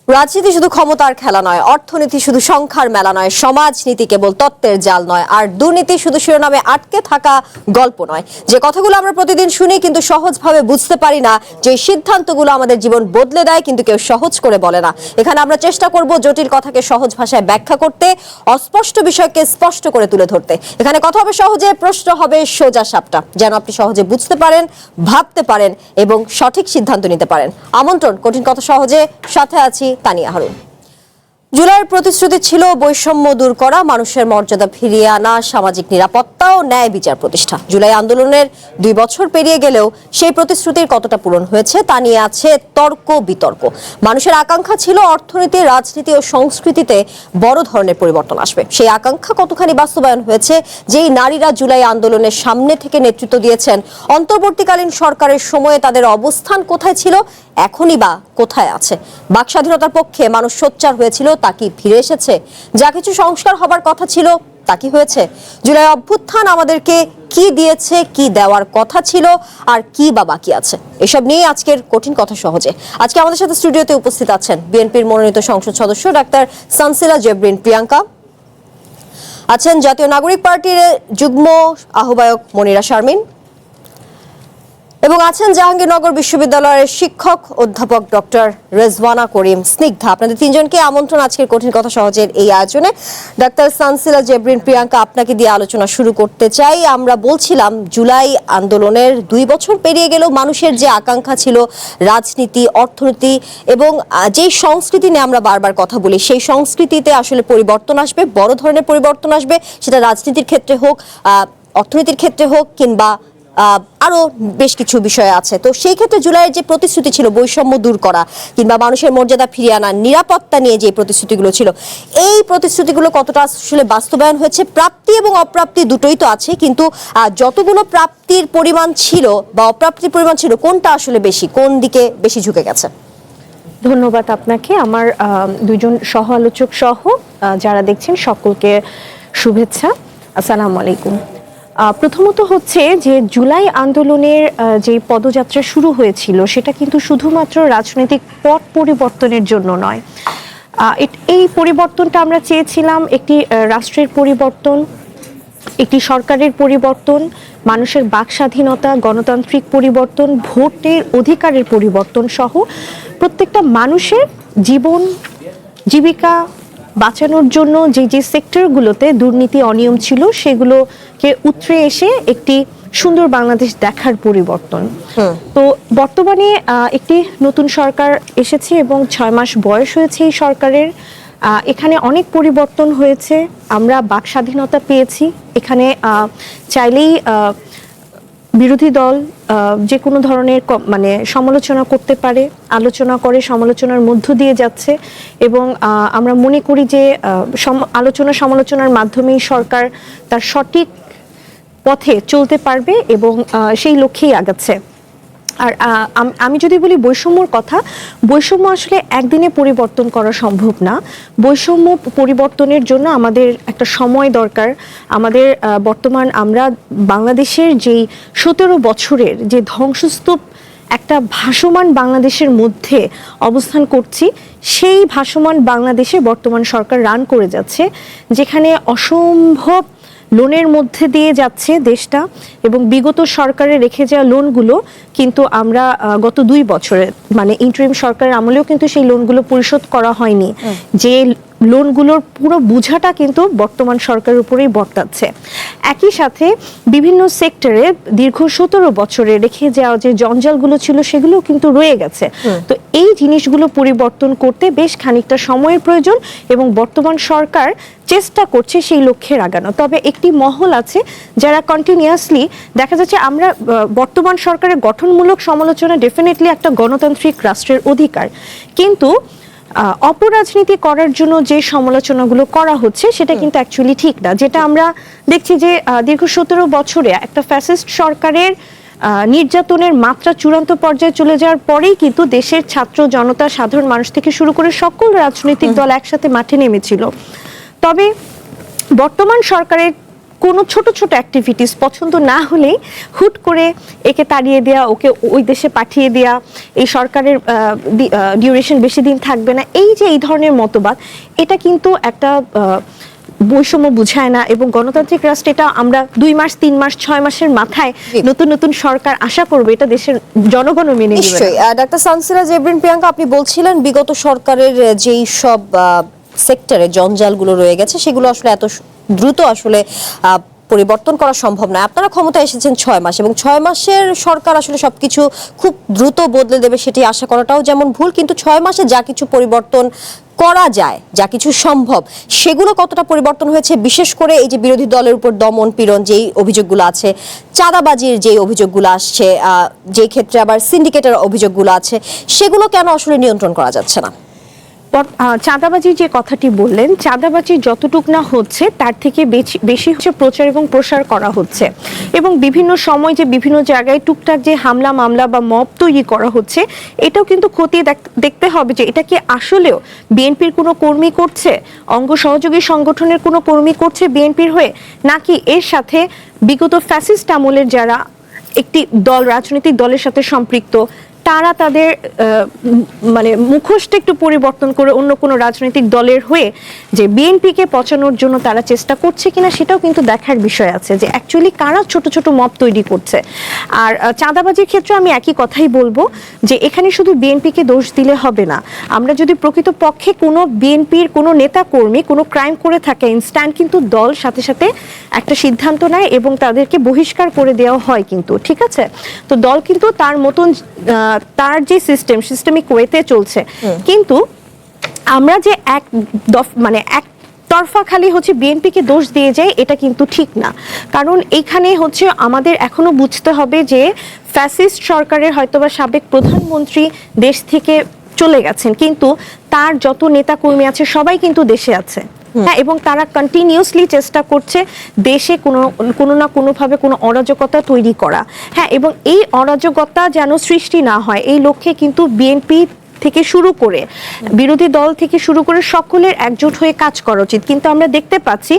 রাজনীতি শুধু ক্ষমতার খেলা নয়, অর্থনীতি শুধু সংখ্যার মেলা নয়, সমাজনীতি কেবল তত্ত্বের জাল নয়, আর দুর্নীতি শুধু শিরোনামে আটকে থাকা গল্প নয়। যে কথাগুলো আমরা প্রতিদিন শুনি কিন্তু সহজভাবে বুঝতে পারি না, যে সিদ্ধান্তগুলো আমাদের জীবন বদলে দেয় কিন্তু কেউ সহজ করে বলে না। এখানে আমরা চেষ্টা করব জটিল কথাকে সহজ ভাষায় ব্যাখ্যা করতে, অস্পষ্ট বিষয়কে স্পষ্ট করে তুলে ধরতে। এখানে কথা হবে সহজে, প্রশ্ন হবে সোজা সাপটা, যেন আপনি সহজে বুঝতে পারেন, ভাবতে পারেন এবং সঠিক সিদ্ধান্ত নিতে পারেন। আমন্ত্রণ কঠিন কথা সহজে, সাথে আছি তানিয়া হারুন। জুলাইয়ের প্রতিশ্রুতি ছিল বৈষম্য দূর করা, মানুষের মর্যাদা ফিরিয়ে আনা, সামাজিক নিরাপত্তা ও ন্যায় বিচার প্রতিষ্ঠা। জুলাই আন্দোলনের 2 বছর পেরিয়ে গেলেও সেই প্রতিশ্রুতির কতটা পূরণ হয়েছে তা নিয়ে আছে তর্ক বিতর্ক। মানুষের আকাঙ্ক্ষা ছিল অর্থনীতি, রাজনীতি ও সংস্কৃতিতে বড় ধরনের পরিবর্তন আসবে। সেই আকাঙ্ক্ষা কতখানি বাস্তবায়ন হয়েছে? যেই নারীরা জুলাই আন্দোলনের সামনে থেকে নেতৃত্ব দিয়েছেন, অন্তর্বর্তীকালীন সরকারের সময়ে তাদের অবস্থান কোথায় ছিল, এখনই বা কোথায় আছে? বাক স্বাধীনতার পক্ষে মানুষ সোচ্চার হয়েছিল, তা কি ফিরে এসেছে? যা কিছু সংস্কার হবার কথা ছিল তা কি হয়েছে? জুলাই অভ্যুত্থান আমাদেরকে কি দিয়েছে, কি দেওয়ার কথা ছিল, আর কি বা বাকি আছে? এসব নিয়ে আজকের কঠিন কথা সহজে। আজকে আমাদের সাথে স্টুডিওতে উপস্থিত আছেন বিএনপির মনোনীত সংসদ সদস্য ডাক্তার সানসিলা জেবরিন প্রিয়াঙ্কা, আছেন জাতীয় নাগরিক পার্টির যুগ্ম আহ্বায়ক মনিরা শারমিন, এবং আছেন জাহাঙ্গীরনগর বিশ্ববিদ্যালয়ের শিক্ষক অধ্যাপক ডক্টর রেজওয়ানা করিম স্নিগ্ধা। আপনাদের তিনজনকে আমন্ত্রণ আজকের কঠিন কথা সহজের এই আয়োজনে। ডাক্তার সানসিলা জেবরিন প্রিয়াঙ্কা, আপনাকে দিয়ে আলোচনা শুরু করতে চাই। আমরা বলছিলাম জুলাই আন্দোলনের 2 বছর পেরিয়ে গেলেও মানুষের যে আকাঙ্ক্ষা ছিল রাজনীতি, অর্থনীতি এবং যেই সংস্কৃতি নিয়ে আমরা বারবার কথা বলি, সেই সংস্কৃতিতে আসলে পরিবর্তন আসবে, বড় ধরনের পরিবর্তন আসবে। সেটা রাজনীতির ক্ষেত্রে হোক, অর্থনীতির ক্ষেত্রে হোক, কিংবা আরো বেশ কিছু বিষয় আছে। তো সেই ক্ষেত্রে জুলাইয়ের যে প্রতিশ্রুতি ছিল বৈষম্য দূর করা কিংবা মানুষের মর্যাদা ফিরিয়ে আনা, নিরাপত্তা নিয়ে যে প্রতিশ্রুতিগুলো ছিল, এই প্রতিশ্রুতিগুলো কতটা আসলে বাস্তবায়ন হয়েছে? প্রাপ্তি এবং অপ্রাপ্তি দুটোই তো আছে, কিন্তু যতগুলো প্রাপ্তির পরিমাণ ছিল বা অপ্রাপ্তির পরিমাণ ছিল, কোনটা আসলে বেশি, কোন দিকে বেশি ঝুঁকে গেছে? ধন্যবাদ আপনাকে। আমার দুজন সহ আলোচক সহ যারা দেখছেন সকলকে শুভেচ্ছা, আসসালামু আলাইকুম। প্রথমত হচ্ছে যে জুলাই আন্দোলনের যে পদযাত্রা শুরু হয়েছিল সেটা কিন্তু শুধুমাত্র রাজনৈতিক পট পরিবর্তনের জন্য নয়। এই পরিবর্তনটা আমরা চেয়েছিলাম একটি রাষ্ট্রের পরিবর্তন, একটি সরকারের পরিবর্তন, মানুষের বাক স্বাধীনতা, গণতান্ত্রিক পরিবর্তন, ভোটের অধিকারের পরিবর্তন সহ প্রত্যেকটা মানুষের জীবন জীবিকা বাঁচানোর জন্য যে যে সেক্টরগুলোতে দুর্নীতি অনিয়ম ছিল সেগুলোকে উতরে এসে একটি সুন্দর বাংলাদেশ দেখার পরিবর্তন। তো বর্তমানে একটি নতুন সরকার এসেছে এবং 6 মাস বয়স হয়েছে এই সরকারের। এখানে অনেক পরিবর্তন হয়েছে, আমরা বাক স্বাধীনতা পেয়েছি। এখানে চাইলেই বিরোধী দল যে কোনো ধরনের মানে সমালোচনা করতে পারে, আলোচনা করে সমালোচনার মধ্য দিয়ে যাচ্ছে এবং আমরা মনে করি যে আলোচনা সমালোচনার মাধ্যমেই সরকার তার সঠিক পথে চলতে পারবে এবং সেই লক্ষ্যেই আগাচ্ছে। আর আমি যদি বলি বৈষম্যর কথা, বৈষম্য আসলে একদিনে পরিবর্তন করা সম্ভব না। বৈষম্য পরিবর্তনের জন্য আমাদের একটা সময় দরকার। আমাদের বর্তমান আমরা বাংলাদেশের যেই 17 বছরের যে ধ্বংসস্তূপ একটা ভাসমান বাংলাদেশের মধ্যে অবস্থান করছি, সেই ভাসমান বাংলাদেশে বর্তমান সরকার রান করে যাচ্ছে, যেখানে অসম্ভব লোনের মধ্যে দিয়ে যাচ্ছে দেশটা এবং বিগত সরকারে রেখে যাওয়া লোনগুলো কিন্তু আমরা গত 2 বছরে মানে ইন্টারিম সরকারের আমলেও কিন্তু সেই লোনগুলো পরিশোধ করা হয়নি। যে লোনগুলোর পুরো বোঝাটা কিন্তু বর্তমান সরকারের উপরেই বর্তাচ্ছে। একই সাথে বিভিন্ন সেক্টরে দীর্ঘ 17 বছরে রেখে যাওয়া যে জঞ্জালগুলো ছিল সেগুলো কিন্তু রয়ে গেছে। তো এই জিনিসগুলো পরিবর্তন করতে বেশ খানিকটা সময়ের প্রয়োজন এবং বর্তমান সরকার চেষ্টা করছে সেই লক্ষ্যে আগানো। তবে একটি মহল আছে যারা কন্টিনিউয়াসলি দেখা যাচ্ছে, আমরা বর্তমান সরকারের গঠনমূলক সমালোচনা ডেফিনেটলি একটা গণতান্ত্রিক রাষ্ট্রের অধিকার, কিন্তু অপরাজনীতি করার জন্য যে সমালোচনাগুলো করা হচ্ছে সেটা কিন্তু অ্যাকচুয়ালি ঠিক না। যেটা আমরা দেখছি যে দীর্ঘ 17 বছরে একটা ফ্যাসিস্ট সরকারের নির্যাতনের মাত্রা চূড়ান্ত পর্যায়ে চলে যাওয়ার পরেই কিন্তু দেশের ছাত্র জনতা, সাধারণ মানুষ থেকে শুরু করে সকল রাজনৈতিক দল একসাথে মাঠে নেমেছিল। তবে বর্তমান সরকারের কোনো ছোট ছোট অ্যাক্টিভিটিস পছন্দ না হলেই হুট করে একে তাড়িয়ে দেওয়া, ওকে ওই দেশে পাঠিয়ে দেওয়া, এই সরকারের ডিউরেশন বেশি দিন থাকবে না, এই যে এই ধরনের মতবাদ, এটা কিন্তু একটা বৈষম্য বুঝায় না। এবং গণতান্ত্রিক রাষ্ট্রে এটা আমরা 2 মাস 3 মাস 6 মাসের মাথায় নতুন নতুন সরকার আশা করবে, এটা দেশের জনগণও মেনে নেবে। নিশ্চয়ই। ডাক্তার সানসিরা জেবরিন প্রিয়াঙ্কা, আপনি বলছিলেন বিগত সরকারের যেই সব সেক্টরে জঞ্জালগুলো রয়ে গেছে সেগুলো আসলে এত দ্রুত আসলে পরিবর্তন করা সম্ভব নয়। আপনারা ক্ষমতায় এসেছেন 6 মাস এবং 6 মাসের সরকার আসলে সবকিছু খুব দ্রুত বদলে দেবে সেটি আশা করাটাও যেমন ভুল, কিন্তু 6 মাসে যা কিছু পরিবর্তন করা যায়, যা কিছু সম্ভব, সেগুলো কতটা পরিবর্তন হয়েছে? বিশেষ করে এই যে বিরোধী দলের উপর দমন পীড়ন যেই অভিযোগগুলো আছে, চাঁদাবাজির যেই অভিযোগগুলো আসছে, যে ক্ষেত্রে আবার সিন্ডিকেটের অভিযোগগুলো আছে, সেগুলো কেন আসলে নিয়ন্ত্রণ করা যাচ্ছে না? চাঁদাবাজির যে কথাটি বললেন, চাঁদাবাজি যতটুক না হচ্ছে তার থেকে বেশি হচ্ছে প্রচার এবং প্রসার করা হচ্ছে, এবং বিভিন্ন সময় যে বিভিন্ন জায়গায় টুকটাক যে হামলা মামলা বা মব তৈরি করা হচ্ছে, এটাও কিন্তু খতিয়ে দেখতে হবে যে এটা কি আসলেও বিএনপির কোনো কর্মী করছে, অঙ্গ সহযোগী সংগঠনের কোনো কর্মী করছে বিএনপির হয়ে, নাকি এর সাথে বিগত ফ্যাসিস্ট আমলের যারা একটি দল, রাজনৈতিক দলের সাথে সম্পৃক্ত, তারা তাদের মানে মুখোশটা একটু পরিবর্তন করে অন্য কোনো রাজনৈতিক দলের হয়ে যে বিএনপিকে পচানোর জন্য তারা চেষ্টা করছে কিনা, সেটাও কিন্তু দেখার বিষয় আছে যে অ্যাকচুয়ালি কারা ছোট ছোট মব তৈরি করছে। আর চাঁদাবাজির ক্ষেত্রে আমি একই কথাই বলবো যে এখানে শুধু বিএনপিকে দোষ দিলে হবে না। আমরা যদি প্রকৃতপক্ষে কোনো বিএনপির কোনো নেতা কর্মী কোনো ক্রাইম করে থাকে, ইনস্ট্যান্ট কিন্তু দল সাথে সাথে একটা সিদ্ধান্ত নেয় এবং তাদেরকে বহিষ্কার করে দেওয়া হয় কিন্তু, ঠিক আছে? তো দল কিন্তু তার মতন তার যে সিস্টেমিক ওয়েতে চলছে, কিন্তু আমরা যে এক তরফা খালি হচ্ছে বিএনপিকে দোষ দিয়ে যায়, এটা কিন্তু ঠিক না। কারণ এখানে হচ্ছে আমাদের এখনো বুঝতে হবে যে ফ্যাসিস্ট সরকারের হয়তোবা সাবেক প্রধানমন্ত্রী দেশ থেকে চলে গেছেন, কিন্তু তার যত নেতা কর্মী আছে সবাই কিন্তু দেশে আছে। হ্যাঁ, এবং তারা কন্টিনিউয়াসলি চেষ্টা করছে দেশে কোনো না কোনোভাবে কোনো অরাজকতা তৈরি করা। হ্যাঁ, এবং এই অরাজকতা যেন সৃষ্টি না হয়, এই লক্ষ্যে কিন্তু বিএনপি থেকে শুরু করে বিরোধী দল থেকে শুরু করে সকলের একজোট হয়ে কাজ করা উচিত। কিন্তু আমরা দেখতে পাচ্ছি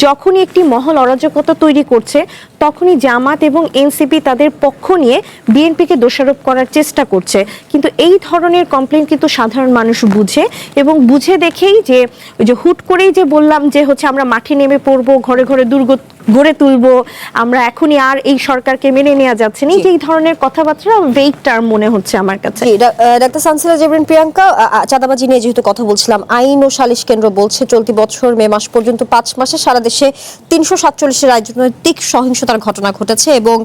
যখনই একটি মহল অরাজকতা তৈরি করছে, তখনই জামাত এবং এনসিপি তাদের পক্ষ নিয়ে বিএনপিকে দোষারোপ করার চেষ্টা করছে। কিন্তু এই ধরনের কমপ্লেন কিন্তু সাধারণ মানুষ বুঝে, এবং বুঝে দেখেই যে ওই যে হুট করেই যে বললাম যে হচ্ছে আমরা মাঠে নেমে পড়বো, ঘরে ঘরে দুর্গ গড়ে তুলবো, আমরা এখনই আর এই সরকারকে মেনে নেওয়া যাচ্ছে না, এই ধরনের কথাবার্তা ভেগ টার্ম মনে হচ্ছে আমার কাছে। ডাক্তার সানসিরা জেবরিন প্রিয়াঙ্কা, চাঁদাবাজি নিয়ে যেহেতু কথা বলছিলাম, আইন ও সালিশ কেন্দ্র বলছে চলতি বছর মে মাস পর্যন্ত 5 মাসে সারা দেশে 347 রাজনৈতিক সহিংসতার ঘটনা ঘটেছে, এবং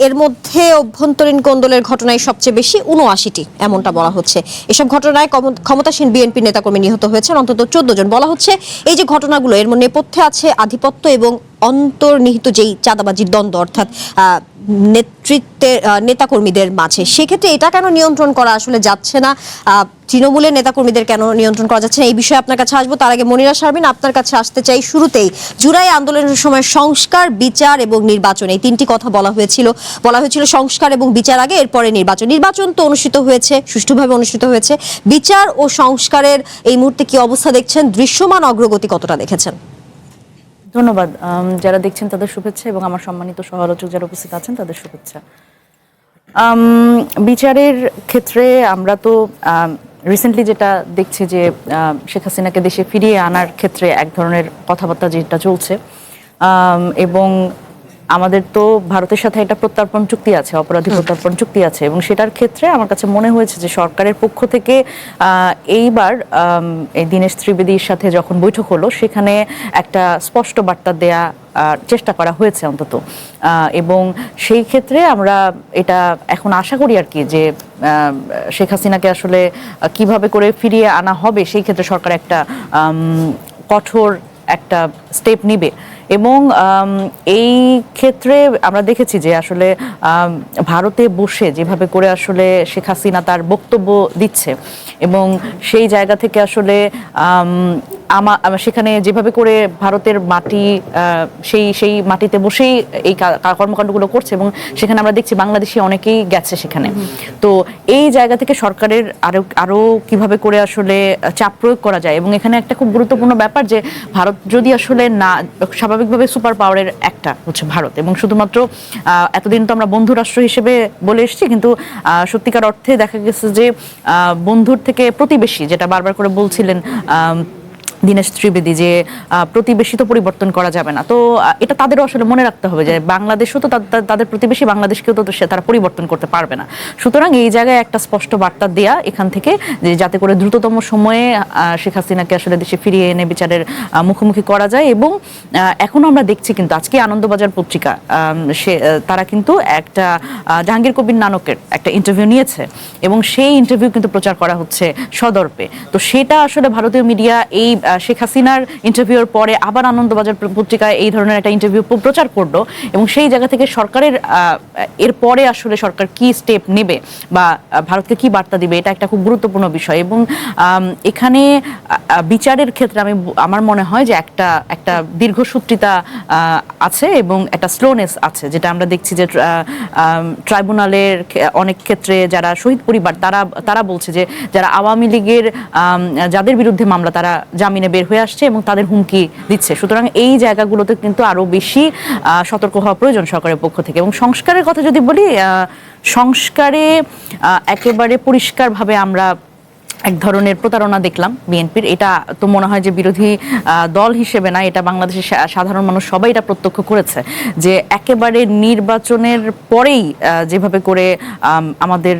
এর মধ্যে অভ্যন্তরীণ কোন্দলের ঘটনায় সবচেয়ে বেশি 79টি, এমনটা বলা হচ্ছে। এসব ঘটনায় ক্ষমতাসীন বিএনপি নেতাকর্মী নিহত হয়েছেন অন্তত 14 জন। বলা হচ্ছে এই যে ঘটনাগুলো, এর নেপথ্যে আছে আধিপত্য এবং অন্তর্নিহিত যেই চাঁদাবাজির দ্বন্দ্ব, অর্থাৎ নেতৃত্বের নেতাকর্মীদের মাঝে। সেক্ষেত্রে এটা কেন নিয়ন্ত্রণ করা আসলে যাচ্ছে না? তৃণমূলের নেতাকর্মীদের কেন নিয়ন্ত্রণ করা যাচ্ছে না? এই বিষয়ে আপনার কাছে আসবো। তার আগে মনিরা শারমিন, আপনার কাছে আসতে চাই। শুরুতেই জুলাই আন্দোলনের সময় সংস্কার, বিচার এবং নির্বাচন, এই 3টি কথা বলা হয়েছিল। সংস্কার এবং বিচার আগে, এরপরে নির্বাচন। নির্বাচন তো অনুষ্ঠিত হয়েছে, সুষ্ঠুভাবে অনুষ্ঠিত হয়েছে। বিচার ও সংস্কারের এই মুহূর্তে কি অবস্থা দেখছেন? দৃশ্যমান অগ্রগতি কতটা দেখেছেন? ধন্যবাদ। যারা দেখছেন তাদের শুভেচ্ছা, এবং আমার সম্মানিত সহ আলোচক যারা উপস্থিত আছেন তাদের শুভেচ্ছা। বিচারের ক্ষেত্রে আমরা তো রিসেন্টলি যেটা দেখছি যে শেখ হাসিনাকে দেশে ফিরিয়ে আনার ক্ষেত্রে এক ধরনের কথাবার্তা যেটা চলছে, এবং আমাদের তো ভারতের সাথে একটা প্রত্যর্পণ চুক্তি আছে, অপরাধী প্রত্যর্পণ চুক্তি আছে, এবং সেটার ক্ষেত্রে আমার কাছে মনে হয়েছে যে সরকারের পক্ষ থেকে এইবার এই দীনেশ ত্রিবেদীর সাথে যখন বৈঠক হলো, সেখানে একটা স্পষ্ট বার্তা দেয়া চেষ্টা করা হয়েছে অন্তত, এবং সেই ক্ষেত্রে আমরা এটা এখন আশা করি আর কি যে শেখ হাসিনাকে আসলে কিভাবে করে ফিরিয়ে আনা হবে, সেই ক্ষেত্রে সরকার একটা কঠোর একটা স্টেপ নিবে। এবং এই ক্ষেত্রে আমরা দেখেছি যে আসলে ভারতে বসে যেভাবে করে আসলে শেখ হাসিনা তার বক্তব্য দিচ্ছে, এবং সেই জায়গা থেকে আসলে সেখানে যেভাবে করে ভারতের মাটি সেই মাটিতে বসেই এই কর্মকাণ্ডগুলো করছে, এবং সেখানে আমরা দেখছি বাংলাদেশি অনেকেই গেছে সেখানে। তো এই জায়গা থেকে সরকারের আরো কিভাবে করে আসলে চাপ প্রয়োগ করা যায়, এবং এখানে একটা খুব গুরুত্বপূর্ণ ব্যাপার যে ভারত যদি আসলে না স্বাভাবিক স্বাভাবিকভাবে সুপার পাওয়ারের একটা হচ্ছে ভারত, এবং শুধুমাত্র এতদিন তো আমরা বন্ধু রাষ্ট্র হিসেবে বলে এসেছি, কিন্তু সত্যিকার অর্থে দেখা গেছে যে বন্ধুর থেকে প্রতিবেশী, যেটা বারবার করে বলছিলেন দীনেশ ত্রিবেদী, যে প্রতিবেশী তো পরিবর্তন করা যাবে না। তো এটা তাদেরও আসলে মনে রাখতে হবে যে বাংলাদেশও তো তাদের প্রতিবেশী, বাংলাদেশকেও তো তারা পরিবর্তন করতে পারবে না। সুতরাং এই জায়গায় একটা স্পষ্ট বার্তা দেয়া এখান থেকে, যে যাতে করে দ্রুততম সময়ে শেখ হাসিনাকে আসলে দেশে ফিরিয়ে এনে বিচারের মুখোমুখি করা যায়। এবং এখনো আমরা দেখছি কিন্তু আজকে আনন্দবাজার পত্রিকা তারা কিন্তু একটা জাহাঙ্গীর কবির নানকের একটা ইন্টারভিউ নিয়েছে, এবং সেই ইন্টারভিউ কিন্তু প্রচার করা হচ্ছে সদর্পে। তো সেটা আসলে ভারতীয় মিডিয়া এই শেখ হাসিনার ইন্টারভিউর পরে আবার আনন্দবাজার পত্রিকায় এই ধরনের একটা ইন্টারভিউ প্রচার করলো, এবং সেই জায়গা থেকে সরকারের এর পরে আসলে সরকার কি স্টেপ নেবে বা ভারতকে কি বার্তা দিবে, এটা একটা খুব গুরুত্বপূর্ণ বিষয়। এবং এখানে বিচারের ক্ষেত্রে আমার মনে হয় যে একটা দীর্ঘসূত্রিতা আছে এবং একটা স্লোনেস আছে, যেটা আমরা দেখছি যে ট্রাইব্যুনালের অনেক ক্ষেত্রে যারা শহীদ পরিবার তারা বলছে যে যারা আওয়ামী লীগের যাদের বিরুদ্ধে মামলা তারা জামিনে বের হয়ে আসছে এবং তাদের হুমকি দিচ্ছে। সুতরাং এই জায়গাগুলোতে কিন্তু আরো বেশি সতর্ক হওয়া প্রয়োজন সরকারের পক্ষ থেকে। এবং সংস্কারের কথা যদি বলি, সংস্কারে একেবারে পরিষ্কারভাবে আমরা এক ধরনের প্রতারণা দেখলাম বিএনপির। এটা তো মনে হয় যে বিরোধী দল হিসেবে না, এটা বাংলাদেশের সাধারণ মানুষ সবাই এটা প্রত্যক্ষ করেছে, যে একেবারে নির্বাচনের পরেই যেভাবে করে আমাদের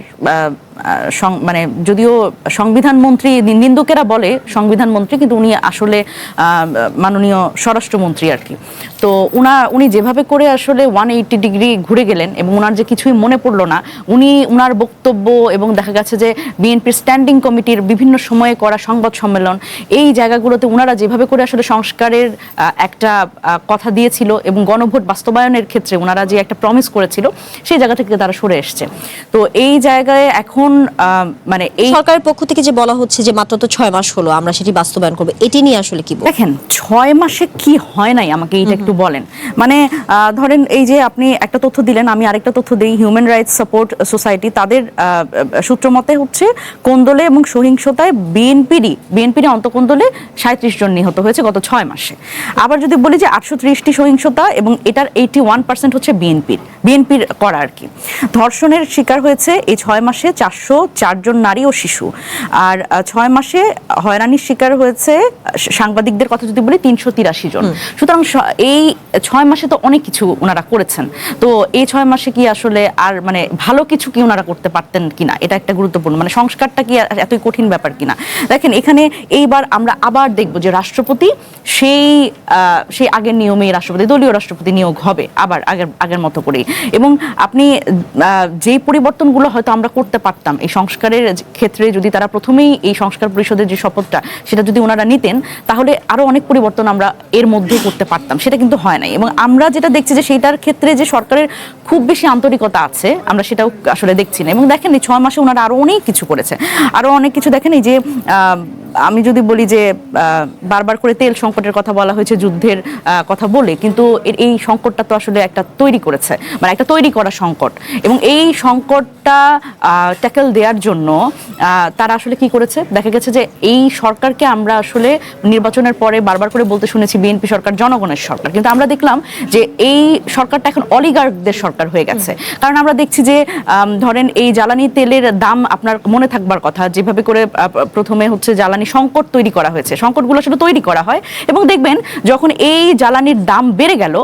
মানে যদিও সংবিধান মন্ত্রী, নিন্দুকেরা বলে সংবিধান মন্ত্রী, কিন্তু উনি আসলে মাননীয় স্বরাষ্ট্রমন্ত্রী আর কি। তো উনি যেভাবে করে আসলে 180 ডিগ্রি ঘুরে গেলেন এবং উনার যে কিছুই মনে পড়লো না, উনার বক্তব্য এবং দেখা গেছে যে বিএনপির স্ট্যান্ডিং কমিটির বিভিন্ন সময়ে করা সংবাদ সম্মেলন, এই জায়গাগুলোতে উনারা যেভাবে করে আসলে সংস্কারের একটা কথা দিয়েছিল এবং গণভোট বাস্তবায়নের ক্ষেত্রে উনারা যে একটা প্রমিস করেছিল, সেই জায়গা থেকে তারা সরে এসছে। তো এই জায়গায় এখন মানে এই সরকারের পক্ষ থেকে যে বলা হচ্ছে যে মাত্র তো 6 মাস হলো, আমরা সেটি বাস্তবায়ন করব, এটি নিয়ে আসলে কি বলবেন? দেখেন 6 মাসে কি হয় নাই আমাকে এইটা একটু বলেন। মানে ধরেন এই যে আপনি একটা তথ্য দিলেন, আমি আরেকটা তথ্য দিই। হিউম্যান রাইটস সাপোর্ট সোসাইটি তাদের সূত্র মতে হচ্ছে কোন্দলে এবং সহিংসতায় বিএনপির অন্তঃকোন্দলে 37 জন নিহত হয়েছে গত 6 মাসে। আবার যদি বলি যে 830টি সহিংসতা এবং এটার 81% হচ্ছে বিএনপির করা আর কি। ধর্ষণের শিকার হয়েছে এই 6 মাসে 404 জন নারী ও শিশু। আর 6 মাসে হয়রানির শিকার হয়েছে সাংবাদিকদের কথা যদি বলি 383 জন। সুতরাং এই 6 মাসে তো অনেক কিছু ওনারা করেছেন। তো এই 6 মাসে কি আসলে আর মানে ভালো কিছু কি ওনারা করতে পারতেন কিনা, এটা একটা গুরুত্বপূর্ণ, মানে সংস্কারটা কি এতই কঠিন ব্যাপার কিনা। দেখেন এখানে এইবার আমরা আবার দেখব যে রাষ্ট্রপতি সেই আগের নিয়মেই রাষ্ট্রপতি, দলীয় রাষ্ট্রপতি নিয়োগ হবে আবার আগের মতো করেই। এবং আপনি যেই পরিবর্তনগুলো হয়তো আমরা করতে পারতাম এই সংস্কারের ক্ষেত্রে, যদি তারা প্রথমেই এই সংস্কার পরিষদের যে শপথটা সেটা যদি ওনারা নিতেন, তাহলে আরো অনেক পরিবর্তন আমরা এর মধ্যে করতে পারতাম। সেটা কিন্তু হয় নাই। এবং আমরা যেটা দেখছি যে সেইটার ক্ষেত্রে যে সরকারের খুব বেশি আন্তরিকতা আছে, আমরা সেটাও আসলে দেখছি না। এবং দেখেন এই 6 মাসে ওনারা আরো অনেক কিছু করেছে, আরো অনেক কিছু। দেখেন এই যে আমি যদি বলি যে বারবার করে তেল সংকটের কথা বলা হয়েছে, যুদ্ধের কথা বলে, কিন্তু এই সংকটটা তো আসলে একটা তৈরি করেছে, মানে একটা তৈরি করা সংকট। এবং এই সংকটটা ট্যাকেল দেওয়ার জন্য তারা আসলে কি করেছে, দেখা গেছে যে এই সরকারকে আমরা আসলে নির্বাচনের পরে বারবার করে বলতে শুনেছি বিএনপি সরকার জনগণের সরকার, কিন্তু আমরা দেখলাম যে এই সরকারটা এখন অলিগার্কদের সরকার হয়ে গেছে। কারণ আমরা দেখছি যে ধরেন এই জ্বালানি তেলের দাম, আপনার মনে থাকবার কথা, যেভাবে করে প্রথমে হচ্ছে জ্বালানি সংকট তৈরি করা হয়েছে, সংকটগুলো আসলে তৈরি করা হয় এবং দেখবেন যখন এই জ্বালানির দাম বেড়ে গেল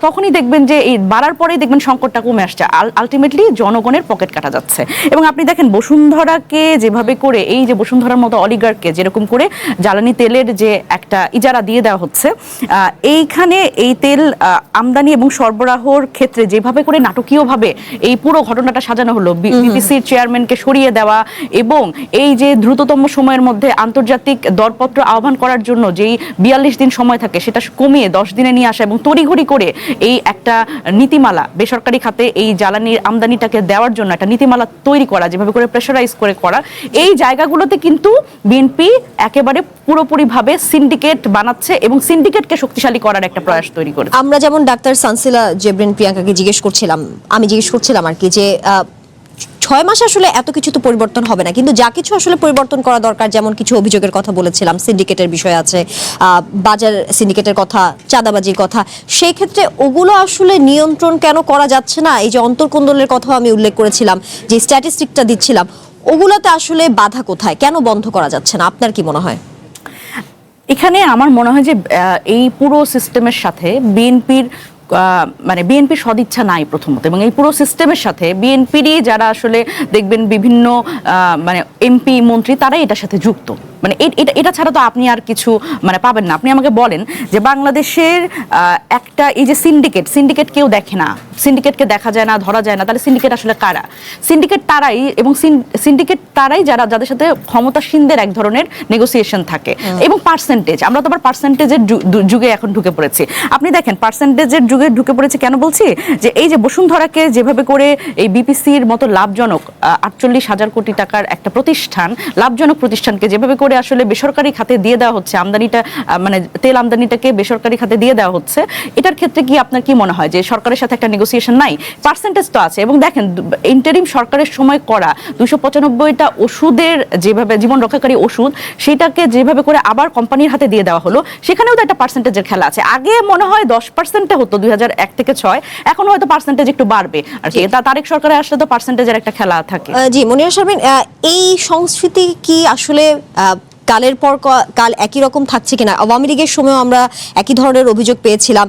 তখনই দেখবেন যে এই বাড়ার পরেই দেখবেন সংকটটা কমে আসছে, আলটিমেটলি জনগণের পকেট কাটা যাচ্ছে। এবং আপনি দেখেন বসুন্ধরাকে যেভাবে করে, এই যে বসুন্ধরার মতো অলিগার্ককে যেরকম করে জ্বালানি তেলের যে একটা ইজারা দিয়ে দেওয়া হচ্ছে, এইখানে এই তেল আমদানি এবং সরবরাহর ক্ষেত্রে যেভাবে করে নাটকীয়ভাবে এই পুরো ঘটনাটা সাজানো হলো, বিপিসির চেয়ারম্যানকে সরিয়ে দেওয়া এবং এই যে দ্রুততম সময়ের মধ্যে আন্তর্জাতিক দরপত্র আহ্বান করার জন্য যেই 42 দিন সময় থাকে সেটা কমিয়ে 10 দিনে নিয়ে আসা এবং তড়িঘড়ি করে এই একটা নীতিমালা বেসরকারি খাতে এই জ্বালানির আমদানিটাকে দেওয়ার জন্য একটা নীতিমালা তৈরি করা, যেভাবে করে প্রেশারাইজ করে করা, এই জায়গাগুলোতে কিন্তু বিএনপি একেবারে পুরোপুরিভাবে সিন্ডিকেট বানাচ্ছে এবং সিন্ডিকেটকে শক্তিশালী করার একটা প্রয়াস তৈরি করেছে। আমরা যেমন ডাক্তার সানসিলা জেবরিন প্রিয়াঙ্কাকে আমি জিজ্ঞেস করছিলাম আর কি, যে 6 মাসে আসলে এত কিছু তো পরিবর্তন হবে না, কিন্তু যা কিছু আসলে পরিবর্তন করা দরকার, যেমন কিছু অভিযোগের কথা বলেছিলাম, সিন্ডিকেটের বিষয় আছে, বাজার সিন্ডিকেটের কথা, চাঁদাবাজির কথা, সেই ক্ষেত্রে ওগুলো আসলে নিয়ন্ত্রণ কেন করা যাচ্ছে না? এই যে অন্তর্কোন্দলের কথাও আমি উল্লেখ করেছিলাম, যে স্ট্যাটিস্টিকটা দিচ্ছিলাম, ওগুলোতে আসলে বাধা কোথায়, কেন বন্ধ করা যাচ্ছে না? আপনার কি মনে হয়? এখানে আমার মনে হয় যে এই পুরো সিস্টেমের সাথে বিএনপির মানে বিএনপির সদিচ্ছা নাই প্রথমত, এবং এই পুরো সিস্টেমের সাথে বিএনপিরই যারা আসলে দেখবেন বিভিন্ন মানে এমপি মন্ত্রী তারাই এটার সাথে যুক্ত। মানে এটা ছাড়া তো আপনি আর কিছু মানে পাবেন না। আপনি আমাকে বলেন যে বাংলাদেশের একটা এই যে সিন্ডিকেট কেউ দেখে না, সিন্ডিকেটকে দেখা যায় না, ধরা যায় না, তাহলে সিন্ডিকেট আসলে কারা? সিন্ডিকেট তারাই, এবং সিন্ডিকেট তারাই যাদের সাথে ক্ষমতাসীনদের এক ধরনের নেগোসিয়েশন থাকে, এবং পার্সেন্টেজ, আমরা তো আবার পার্সেন্টেজের যুগে এখন ঢুকে পড়েছি। আপনি দেখেন পার্সেন্টেজের যুগে ঢুকে পড়েছি কেন বলছি, যে এই যে বসুন্ধরাকে যেভাবে করে এই বিপিসির মতো লাভজনক 48,000 কোটি টাকার একটা প্রতিষ্ঠান, লাভজনক প্রতিষ্ঠানকে যেভাবে করে আসলে বেসরকারি খাতে দিয়ে দেওয়া হচ্ছে, আমদানিটা মানে তেল আমদানিটাকে বেসরকারি খাতে দিয়ে দেওয়া হচ্ছে, এটার ক্ষেত্রে কি আপনার কি মনে হয় যে সরকারের সাথে একটা নেগোসিয়েশন নাই? পার্সেন্টেজ তো আছে। এবং দেখেন ইন্টারিম সরকারের সময় করা 295টা ওষুধের যেভাবে জীবন রক্ষাকারী ওষুধ, সেটাকে যেভাবে করে আবার কোম্পানির হাতে দিয়ে দেওয়া হলো, সেখানেও তো একটা পার্সেন্টেজের খেলা আছে। আগে মনে হয় 10% হতো 2001 থেকে 6, এখন হয়তো পার্সেন্টেজ একটু বাড়বে। আর কি তারেক সরকারে আসলে তো পার্সেন্টেজের একটা খেলা থাকে। জি মনিরা শারমিন, এই সংস্কৃতি কি আসলে কালের পর কাল একই রকম থাকছে কিনা? আওয়ামী লীগের সময় আমরা একই ধরনের অভিযোগ পেয়েছিলাম,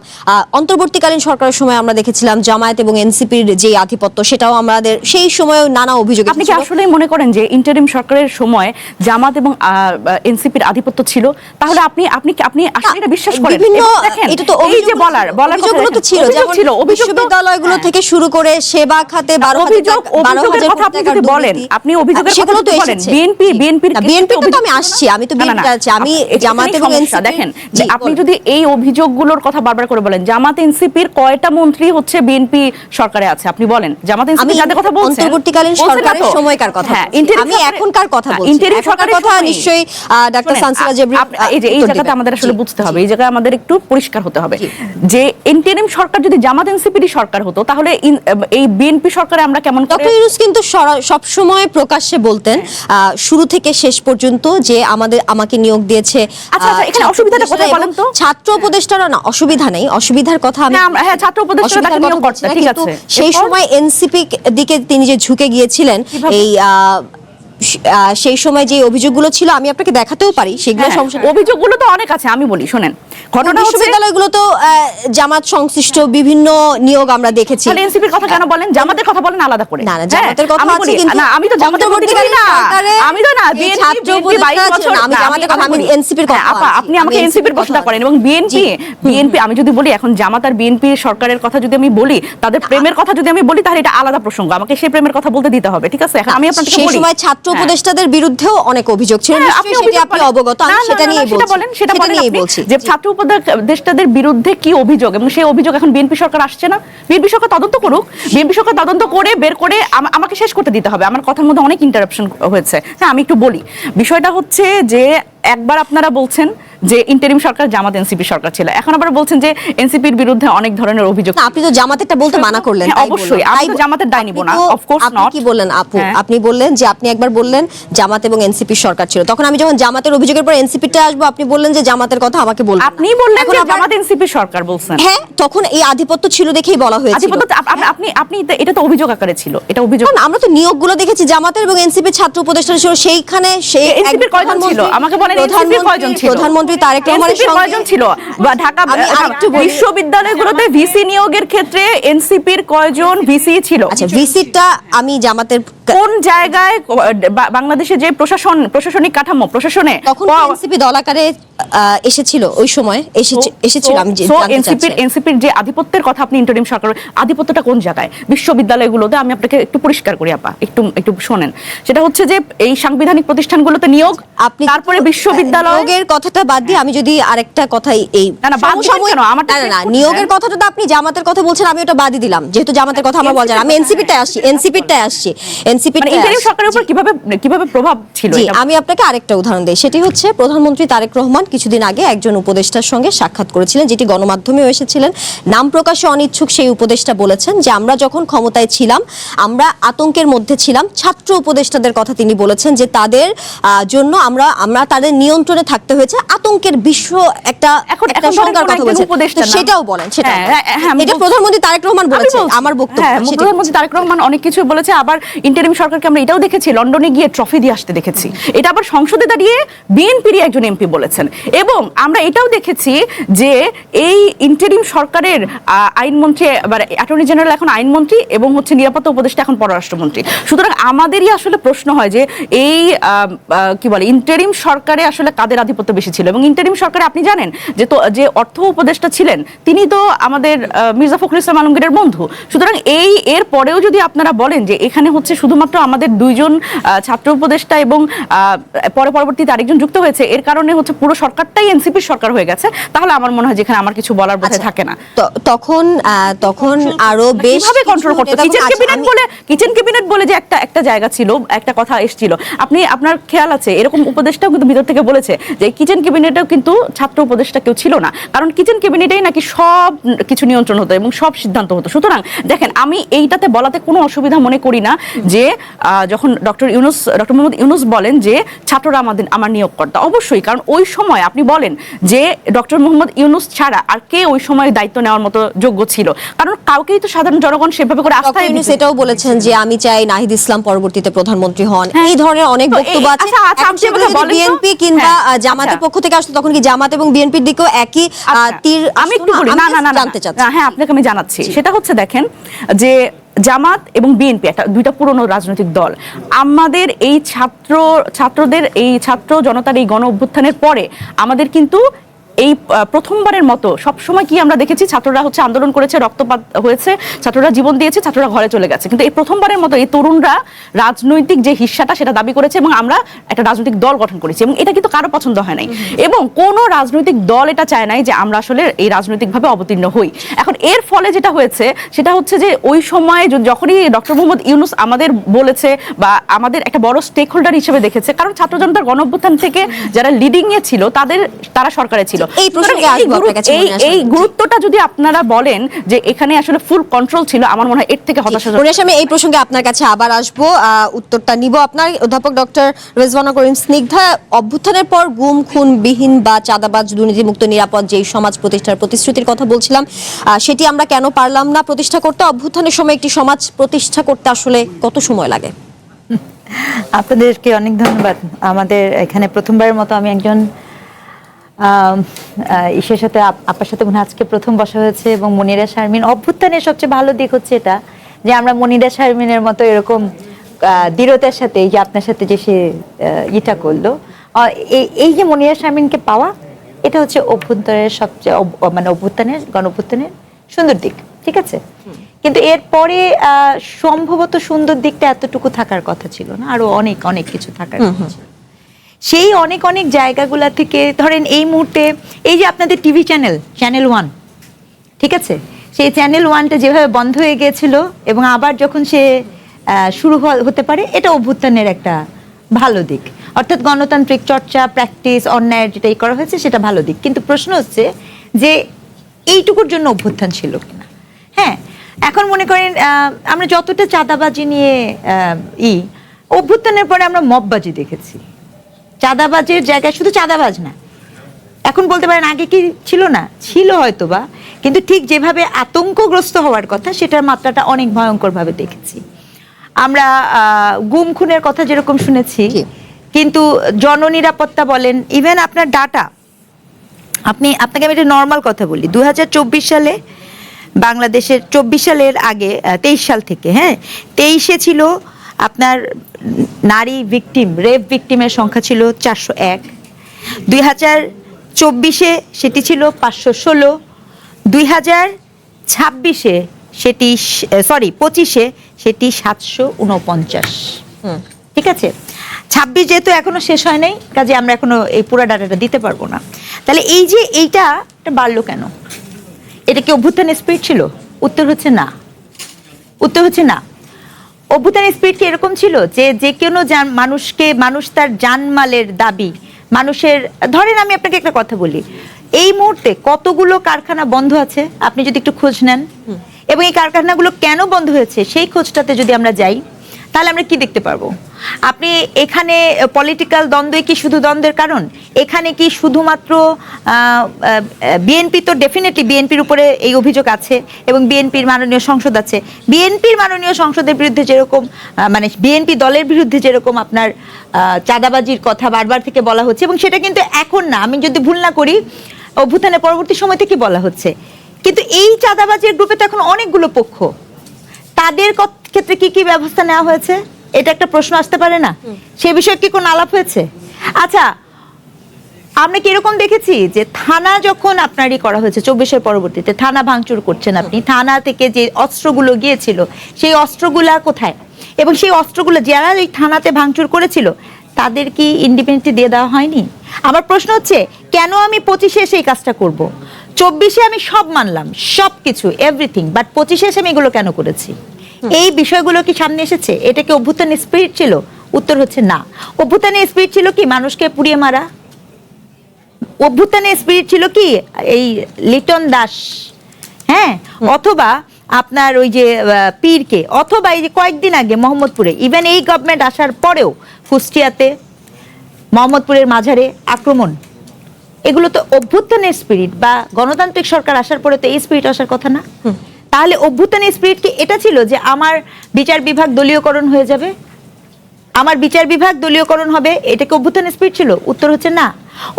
অন্তর্বর্তীকালীন সরকারের সময় আমরা দেখেছিলাম জামায়াত এবং এনসিপির যে আধিপত্য, সেটাও আমাদের সেই সময় নানা অভিযোগ। আপনি কি আসলে মনে করেন যে ইন্টারিম সরকারের সময় জামাত এবং এনসিপির আধিপত্য ছিল? তাহলে আপনি আপনি আপনি আসলে এটা বিশ্বাস করেন? বিভিন্ন এটা তো এই যে বলার অভিযোগগুলো তো ছিল, যেমন বিশ্ববিদ্যালয়গুলো থেকে শুরু করে সেবা খাতে 12,000 কথা আপনি যদি বলেন, আপনি অভিযোগের কথা যদি বলেন, বিএনপি তো আমি আসছি, আমি তো বিএনপি আছি, আমি জামাত এবং এনসিপি। দেখেন যে আপনি যদি এই অভিযোগগুলোর কথা বারবার করে বলেন, জামাত এনসিপির কয়টা মন্ত্রী হচ্ছে বিএনপি সরকারে আছে? আপনি বলেন জামাত এনসিপি যাদের কথা বলছেন, অন্তর্বর্তীকালীন সরকারের সময়কার কথা, আমি এখনকার কথা বলছি। ইন্টারিম সরকারের কথা নিশ্চয়ই ডাক্তার সানসিলা জেবরি এই জায়গাটা আমাদের আসলে বুঝতে হবে, এই জায়গায় আমাদের একটু পরিষ্কার হতে হবে যে ইন্টারিম সরকার যদি জামাত এনসিপির সরকার হতো, তাহলে এই বিএনপি সরকারে আমরা কেমন করে? ডক্টর ইউনূস কিন্তু সব সময় প্রকাশ্যে বলতেন শুরু থেকে শেষ পর্যন্ত যে আমাকে নিয়োগ দিয়েছে। আচ্ছা এখানে অসুবিধাটা কোথায় বলেন তো? ছাত্র উপদেষ্টারা না, অসুবিধা নেই, অসুবিধার কথা আমি হ্যাঁ ছাত্র উপদেষ্টারা তাকে নিয়োগ করতে ঠিক আছে। সেই সময় এনসিপি দিকে তিনি যে ঝুঁকে গিয়েছিলেন, এই সেই সময় যে অভিযোগগুলো ছিল আমি আপনাকে দেখাতেও পারি, সেগুলো সমস্যা। অভিযোগগুলো তো অনেক আছে, আমি বলি শোনেন। ঘটনা বিশ্ববিদ্যালয়গুলো তো জামাত সংশ্লিষ্ট বিভিন্ন নিয়োগ আমরা দেখেছি। তাহলে এনসিপির কথা কেন বলেন? জামাতের কথা বলেন আলাদা করে। না জামাতের কথা আছে, কিন্তু না আমি তো জামাতের মধ্যে করি না, আমি তো না বিএনপি 22 বছর, আমি জামাতের কথা, আমি এনসিপির কথা। আপা আপনি আমাকে এনসিপির কথা করেন, এবং বিএনপি আমি যদি বলি এখন জামাত আর বিএনপি সরকারের কথা যদি আমি বলি, তাদের প্রেমের কথা যদি আমি বলি, তাহলে এটা আলাদা প্রসঙ্গ, আমাকে সেই প্রেমের কথা বলতে দিতে হবে, ঠিক আছে? এখন আমি আপনাকে বলি সেই সময় ছাত্র উপদেষ্টাদের বিরুদ্ধেও অনেক অভিযোগ ছিল, নিশ্চয়ই আপনি অবগত, আমি সেটা নিয়ে বলছি যে ছাত্র উপদেষ্টাদের বিরুদ্ধে কি অভিযোগ, এবং সেই অভিযোগ এখন বিএনপি সরকার আসছে না। বিএনপি সরকার তদন্ত করুক, বিএনপি সরকার তদন্ত করে বের করে আমাকে শেষ করতে দিতে হবে। আমার কথার মধ্যে অনেক ইন্টারাপশন হয়েছে। হ্যাঁ আমি একটু বলি, বিষয়টা হচ্ছে যে একবার আপনারা বলছেন যে ইন্টারিম সরকার জামাত এনসিপি সরকার ছিল, এখন আবার বলছেন যে এনসিপির বিরুদ্ধে অনেক ধরনের অভিযোগ। আপনি তো জামাতেরটা বলতে মানা করলেন। অবশ্যই আমি তো জামাতের দায় নিব না, অফ কোর্স নট। আপনি কি বললেন আপু? আপনি বললেন যে আপনি একবার বললেন জামাত এবং এনসিপি সরকার ছিল, তখন আমি যখন জামাতের অভিযোগের পর এনসিপিটা আসবো, আপনি বললেন যে জামাতের কথা আমাকে বলবেন। আপনি বললেন যে জামাত এনসিপি সরকার বলছেন। হ্যাঁ তখন এই আধিপত্য ছিল দেখেই বলা হয়েছিল। আপনি এটা তো অভিযোগ আকারে ছিল, এটা অভিযোগ। আমরা তো নিয়োগগুলো দেখেছি জামাতের এবং এনসিপির ছাত্র উপদেষ্টা ছিল, সেইখানে সেই এনসিপির কয়জন ছিল আমাকে বলেন? এনসিপির কয়জন ছিল? প্রধানমন্ত্রী তারেক রহমানের সঙ্গে কয়জন ছিল? বা ঢাকা বিশ্ববিদ্যালয়গুলোতে ভিসি নিয়োগের ক্ষেত্রে এনসিপির কয়জন ভিসি ছিল? আচ্ছা ভিসিটা আমি জামাতের কোন জায়গায় বাংলাদেশে যে প্রশাসনিক কাঠামো প্রশাসনে তখন এনসিপি দল আকারে এসেছিল, ওই সময় এসেছিল। আমি এনসিপির যে আধিপত্যের কথা আপনি ইন্টারিম সরকার, আধিপত্যটা কোন জায়গায়? বিশ্ববিদ্যালয়গুলোতে। আমি আপনাকে একটু পরিষ্কার করি আপা, একটু শোনেন। সেটা হচ্ছে যে এই সাংবিধানিক প্রতিষ্ঠানগুলোতে নিয়োগ, তারপরে বিশ্ববিদ্যালয় নিয়োগের কথাটা বাদ দিয়ে আমি যদি আরেকটা কথাই এই না, বাদ দিবেন সমসাময়িক- কেন? আমারটা না, না, শেষ না, করতে নিয়োগের দেন। কথাটা তো আপনি জামাতের কথা বলছেন, আমি ওটা বাদই দিলাম, যেহেতু জামাতের কথা আমার বলা যায় না। আমি এনসিপিটায় আসছি, মানে ইন্টারিম সরকারের উপর কিভাবে প্রভাব ছিল জি, এটা? আমি আপনাকে আরেকটা উদাহরণ দিই। সেটি হচ্ছে প্রধানমন্ত্রী তারেক রহমান কিছুদিন আগে একজন উপদেষ্টার সঙ্গে সাক্ষাৎ করেছিলেন, যেটি গণমাধ্যমেও এসেছিলেন। নাম প্রকাশে অনিচ্ছুক সেই উপদেষ্টা বলেছেন যে আমরা যখন ক্ষমতায় ছিলাম আমরা আতঙ্কের মধ্যে ছিলাম। ছাত্র উপদেষ্টাদের কথা তিনি বলেছেন যে তাদের জন্য আমরা তাদের নিয়ন্ত্রণে থাকতে হয়েছে, আতঙ্কের বিশ্ব একটা এখন সংখ্যার কথা বলছেন। উপদেষ্টা তো সেটাও বলেন, সেটা আমি এটা বলছি। প্রধানমন্ত্রী তারেক রহমান আমি বলেছেন, বলছি। আমার বক্তব্য হ্যাঁ, সেটি প্রধানমন্ত্রী তারেক রহমান অনেক কিছু বলেছে। আবার ইন্টারিম সরকারকে আমরা এটাও দেখেছি লন্ডনে গিয়ে ট্রফি দিয়ে আসতে দেখেছি। এটা আবার সংসদে দাঁড়িয়ে বিএনপির একজন এমপি বলেছেন। এবং আমরা এটাও দেখেছি যে এই ইন্টারিম সরকারের আইনমন্ত্রী, অ্যাটর্নি জেনারেল এখন আইনমন্ত্রী এবং হচ্ছে নিরাপত্তা উপদেষ্টা এখন পররাষ্ট্রমন্ত্রী। সুতরাং আমাদেরই আসলে প্রশ্ন হয় যে এই কি বলে ইন্টারিম সরকারে আসলে কাদের আধিপত্য বেশি ছিল। এবং ইন্টারিম সরকারে আপনি জানেন যে অর্থ উপদেষ্টা ছিলেন তিনি তো আমাদের মির্জা ফখরুল ইসলাম আলমগীরের বন্ধু। সুতরাং এর পরেও যদি আপনারা বলেন যে এখানে হচ্ছে শুধুমাত্র আমাদের দুইজন ছাত্র উপদেষ্টা এবং পরবর্তীতে আরেকজন যুক্ত হয়েছে, এর কারণে হচ্ছে পুরো সরকারটাই এনসিপির সরকার হয়ে গেছে, তাহলে আমার মনে হয় যেখানে আমার কিছু বলার বোধহয় থাকে না। তখন আরো বেশ কিভাবে কন্ট্রোল করতে কিচেন ক্যাবিনেট বলে যে একটা জায়গা ছিল, একটা কথা এসেছিল, আপনার খেয়াল আছে এরকম উপদেষ্টাও কিন্তু ভিতর থেকে বলেছে যে কিচেন ক্যাবিনেটেও কিন্তু ছাত্র উপদেষ্টা কেউ ছিল না, কারণ কিচেন ক্যাবিনেটেই নাকি সব কিছু নিয়ন্ত্রণ হতো এবং সব সিদ্ধান্ত হতো। সুতরাং দেখেন আমি এইটাতে বলাতে কোনো অসুবিধা মনে করি না যে যখন ডক্টর মোহাম্মদ ইউনূস বলেন যে ছাত্ররা আমার নিয়োগকর্তা, অবশ্যই, কারণ ওই সময় আপনি বলেন যে ডক্টর মোহাম্মদ ইউনূস ছাড়া আর কে ওই সময় দায়িত্ব নেওয়ার মতো যোগ্য ছিল, কারণ কাউকেই তো সাধারণ জনগণ সেভাবে করে আস্থা সেটাও বলেছেন যে আমি চাই নাহিদ ইসলাম পরবর্তীতে প্রধানমন্ত্রী হন। এই ধরনের অনেক বক্তব্য আছে। বিএনপি কিংবা জামাতের পক্ষ থেকে আসতো তখন কি জামাত এবং বিএনপির দিকেও একই তীর? আমি একটু বলি, না জানতে চাচ্ছি। হ্যাঁ, আপনাকে আমি জানাচ্ছি। সেটা হচ্ছে দেখেন যে জামাত এবং বিএনপি দুইটা পুরনো রাজনৈতিক দল। আমাদের এই ছাত্রদের এই ছাত্র জনতার এই গণ অভ্যুত্থানের পরে আমাদের কিন্তু এই প্রথমবারের মতো সবসময় কি আমরা দেখেছি ছাত্ররা হচ্ছে আন্দোলন করেছে, রক্তপাত হয়েছে, ছাত্ররা জীবন দিয়েছে, ছাত্ররা ঘরে চলে গেছে, কিন্তু এই প্রথমবারের মতো এই তরুণরা রাজনৈতিক যে হিস্সাটা সেটা দাবি করেছে এবং আমরা একটা রাজনৈতিক দল গঠন করেছি এবং এটা কিন্তু কারো পছন্দ হয় নাই এবং কোনো রাজনৈতিক দল এটা চায় নাই যে আমরা আসলে এই রাজনৈতিকভাবে অবতীর্ণ হই। এখন এর ফলে যেটা হয়েছে সেটা হচ্ছে যে ওই সময় যখনই ডক্টর মোহাম্মদ ইউনূস আমাদের বলেছে বা আমাদের একটা বড় স্টেক হোল্ডার হিসেবে দেখেছে, কারণ ছাত্র জনতার গণ অভ্যুত্থান থেকে যারা লিডিং এ ছিল তারা সরকারে ছিল। এই গুরুত্বটা যদি আপনারা বলেন যে এখানে আসলে ফুল কন্ট্রোল ছিল, আমার মনে হয় এর থেকে হতাশা। আমি এই প্রসঙ্গে আপনার কাছে আবার আসবো, উত্তরটা নিব আপনার। অধ্যাপক ডক্টর রেজওয়ানা করিম স্নিগ্ধা, অভ্যুত্থানের পর গুম খুন বিহীন বা চাঁদাবাজ দুর্নীতিমুক্ত নিরাপদ যেই সমাজ প্রতিষ্ঠার প্রতিশ্রুতির কথা বলছিলাম, সেটি আমরা কেন পারলাম না প্রতিষ্ঠা করতে? অভ্যুত্থানের সময় একটি সমাজ প্রতিষ্ঠা করতে আসলে কত সময় লাগে? আপনাদেরকে অনেক ধন্যবাদ। আমাদের এখানে প্রথমবারের মতো আমি একজন ইসের সাথে আপনার সাথে মনে আজকে প্রথম বসা হয়েছে এবং মনিরা শারমিন। অভ্যুত্থানের সবচেয়ে ভালো দিক হচ্ছে এটা যে আমরা মনিরা শারমিনের মতো এরকম দৃঢ়তার সাথে এই যে আপনার সাথে যে সে ইটা করলো, এই যে মনিরা শারমিনকে পাওয়া, এটা হচ্ছে অভ্যুত্থানের সবচেয়ে গণ অভ্যুত্থানের সুন্দর দিক, ঠিক আছে? কিন্তু এরপরে সম্ভবত সুন্দর দিকটা এতটুকু থাকার কথা ছিল না, আরো অনেক অনেক কিছু থাকার কথা ছিল। সেই অনেক অনেক জায়গাগুলা থেকে ধরেন এই মুহূর্তে এই যে আপনাদের টিভি চ্যানেল 1, ঠিক আছে, সেই চ্যানেল 1টা যেভাবে বন্ধ হয়ে গিয়েছিল এবং আবার যখন সে শুরু হতে পারে, এটা অভ্যুত্থানের একটা ভালো দিক। অর্থাৎ গণতান্ত্রিক চর্চা, প্র্যাকটিস, অন্যায়ের যেটাই করা হয়েছে সেটা ভালো দিক। কিন্তু প্রশ্ন হচ্ছে যে এইটুকুর জন্য অভ্যুত্থান ছিল কিনা। হ্যাঁ, এখন মনে করেন আমরা যতটা চাঁদাবাজি নিয়ে অভ্যুত্থানের পরে আমরা মববাজি দেখেছি। চাঁদাবাজের জায়গায় শুধু চাঁদাবাজ না, এখন বলতে পারেন আগে কি ছিল না, ছিল হয়তোবা, কিন্তু ঠিক যেভাবে আতঙ্কগ্রস্ত হওয়ার কথা সেটার মাত্রাটা অনেক ভয়ঙ্কর ভাবে দেখেছি আমরা। গুম খুনের কথা যেরকম শুনেছি, কিন্তু জননিরাপত্তা বলেন, ইভেন আপনার ডাটা, আপনাকে আমি একটা নর্মাল কথা বলি, 2024 সালে বাংলাদেশের 24 সালের আগে 23 সাল থেকে, হ্যাঁ 23-এ ছিল আপনার নারী রেপ ভিকটিমের সংখ্যা ছিল 401, 2024-এ সেটি ছিল 516, 2026-এ সেটি 25-এ সেটি 749। ঠিক আছে, 26 যেহেতু এখনো শেষ হয় নাই, কাজে আমরা এখনো এই পুরো ডাটাটা দিতে পারবো না। তাহলে এই যে এইটা বাড়লো কেন? এটা কি অভ্যুত্থানের স্পিরিট ছিল? উত্তর হচ্ছে না। উত্তর হচ্ছে না। অভ্যুত্থানের স্পিরিট কি এরকম ছিল যে যে কোনো মানুষ তার জানমালের দাবি মানুষের, ধরেন আমি আপনাকে একটা কথা বলি, এই মুহূর্তে কতগুলো কারখানা বন্ধ আছে আপনি যদি একটু খোঁজ নেন, এবং এই কারখানাগুলো কেন বন্ধ হয়েছে সেই খোঁজটাতে যদি আমরা যাই, তাহলে আমরা কি দেখতে পারবো? আপনি এখানে পলিটিক্যাল দ্বন্দ্বই কি শুধু দ্বন্দ্বের কারণ? এখানে কি শুধুমাত্র বিএনপি? তো ডেফিনেটলি বিএনপির উপরে এই অভিযোগ আছে এবং বিএনপির মাননীয় সংসদ আছে। বিএনপির মাননীয় সংসদের বিরুদ্ধে যেরকম মানে বিএনপি দলের বিরুদ্ধে যেরকম আপনার চাঁদাবাজির কথা বারবার থেকে বলা হচ্ছে, এবং সেটা কিন্তু এখন না, আমি যদি ভুল না করি অভ্যুত্থানের পরবর্তী সময় থেকে বলা হচ্ছে, কিন্তু এই চাঁদাবাজির গ্রুপে তো এখন অনেকগুলো পক্ষ, তাদের ক্ষেত্রে কি কি ব্যবস্থা নেওয়া হয়েছে? এটা একটা প্রশ্ন আসতে পারে না? সে বিষয়ে কি কোনো আলাপ হয়েছে? আচ্ছা, আমরা কিরকম দেখেছি যে থানা যখন আপনারই করা হয়েছে 24-এর পরবর্তীতে, থানা ভাঙচুর করছেন আপনি, থানা থেকে যে অস্ত্রগুলো গিয়েছিল সেই অস্ত্রগুলা কোথায়? এবং সেই অস্ত্রগুলো যারা ওই থানাতে ভাঙচুর করেছিল তাদের কি ইন্ডিপেন্ডেন্টলি দিয়ে দেওয়া হয়নি? আমার প্রশ্ন হচ্ছে, কেন আমি 25-এ এসে এই কাজটা করব? 24-এ আমি সব মানলাম, সব কিছু এভরিথিং, বাট 25-এ এসে আমি এগুলো কেন করেছি? এই বিষয়গুলো কি সামনে এসেছে? এটা কি অভ্যুত্থানের স্পিরিট ছিল? উত্তর হচ্ছে না। অভ্যুত্থানের স্পিরিট ছিল কি মানুষকে পুড়িয়ে মারা? অভ্যুত্থানের স্পিরিট ছিল কি এই লিটন দাস, হ্যাঁ, অথবা আপনার ওই যে পীরকে, অথবা এই যে কয়েকদিন আগে মোহাম্মদপুরে, ইভেন এই গভর্নমেন্ট আসার পরেও কুষ্টিয়াতে মোহাম্মদপুরের মাঝারে আক্রমণ, এগুলো তো অভ্যুত্থানের স্পিরিট, বা গণতান্ত্রিক সরকার আসার পরে তো এই স্পিরিট আসার কথা না। তাহলে অভ্যুত্থানের স্পিরিট কি এটা ছিল যে আমার বিচার বিভাগ দলীয়করণ হয়ে যাবে, আমার বিচার বিভাগ দলীয়করণ হবে, এটা কি অভ্যুত্থানের স্পিরিট ছিল? উত্তর হচ্ছে না।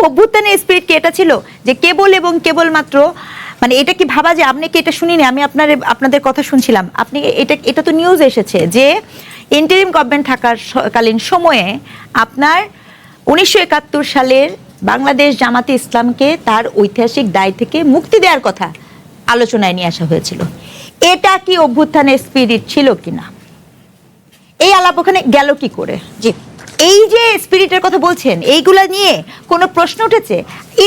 অভ্যুত্থানের স্পিরিট কি এটা ছিল যে কেবল এবং কেবলমাত্র, মানে এটা কি ভাবা যে, আপনি কি এটা শুনিনি, আমি আপনাদের কথা শুনছিলাম, আপনি এটা তো নিউজ এসেছে যে ইন্টারিম গভর্নমেন্ট থাকার কালীন সময়ে আপনার 1971 সালের বাংলাদেশ জামাতে ইসলামকে তার ঐতিহাসিক দায় থেকে মুক্তি দেওয়ার কথা আলোচনায় নিয়ে আসা হয়েছিল। এটা কি অভ্যুত্থানের স্পিরিট ছিল কিনা? এই আলাপ ওখানে গেল কি করে? জি, এই যে স্পিরিটের কথা বলছেন, এইগুলা নিয়ে কোনো প্রশ্ন উঠেছে?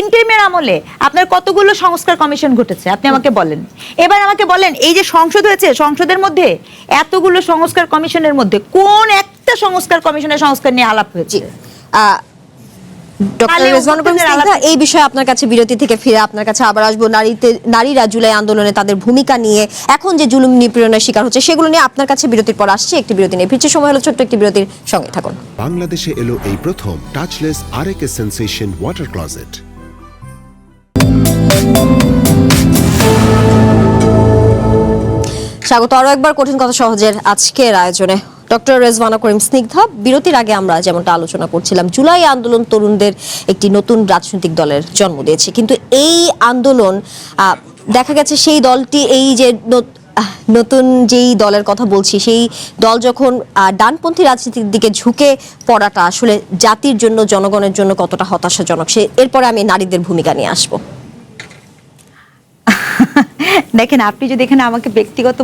ইন্টারিমের আমলে আপনার কতগুলো সংস্কার কমিশন ঘটেছে আপনি আমাকে বলেন। এবার আমাকে বলেন, এই যে সংসদ হয়েছে, সংসদের মধ্যে এতগুলো সংস্কার কমিশনের মধ্যে কোন একটা সংস্কার কমিশনের সংস্কার নিয়ে আলাপ হয়েছে? ডক্টর রেজওয়ানা করিম স্নিগ্ধা, এই বিষয়ে আপনার কাছে বিরতি থেকে ফিরে আপনার কাছে আবার আসবো। নারীরা জুলাই আন্দোলনে তাদের ভূমিকা নিয়ে, এখন যে জুলুম নিপীড়নের শিকার হচ্ছে সেগুলো নিয়ে আপনার কাছে বিরতির পর আসছে। একটি বিরতি নিয়ে ফিরছে, সময় হলো ছোট্ট একটি বিরতির, সঙ্গে থাকুন। বাংলাদেশে এলো এই প্রথম টাচলেস আরএকে সেন্সেশন ওয়াটার ক্লোজেট। স্বাগত আরো একবার কঠিন কথা সহজের আজকের আয়োজনে। ডক্টর রেজওয়ানা করিম স্নিগ্ধা, বিরতির আগে আমরা যেমনটা আলোচনা করছিলাম, জুলাই আন্দোলন তরুণদের একটি নতুন রাজনৈতিক দলের জন্ম দিয়েছে, কিন্তু এই আন্দোলন দেখা গেছে সেই দলটি, এই যে নতুন যেই দলের কথা বলছি, সেই দল যখন ডানপন্থী রাজনীতির দিকে ঝুঁকে পড়াটা আসলে জাতির জন্য, জনগণের জন্য কতটা হতাশাজনক, এরপরে আমি নারীদের ভূমিকা নিয়ে আসবো। দেখেন, আপনি যদি এখানে আমাকে ব্যক্তিগত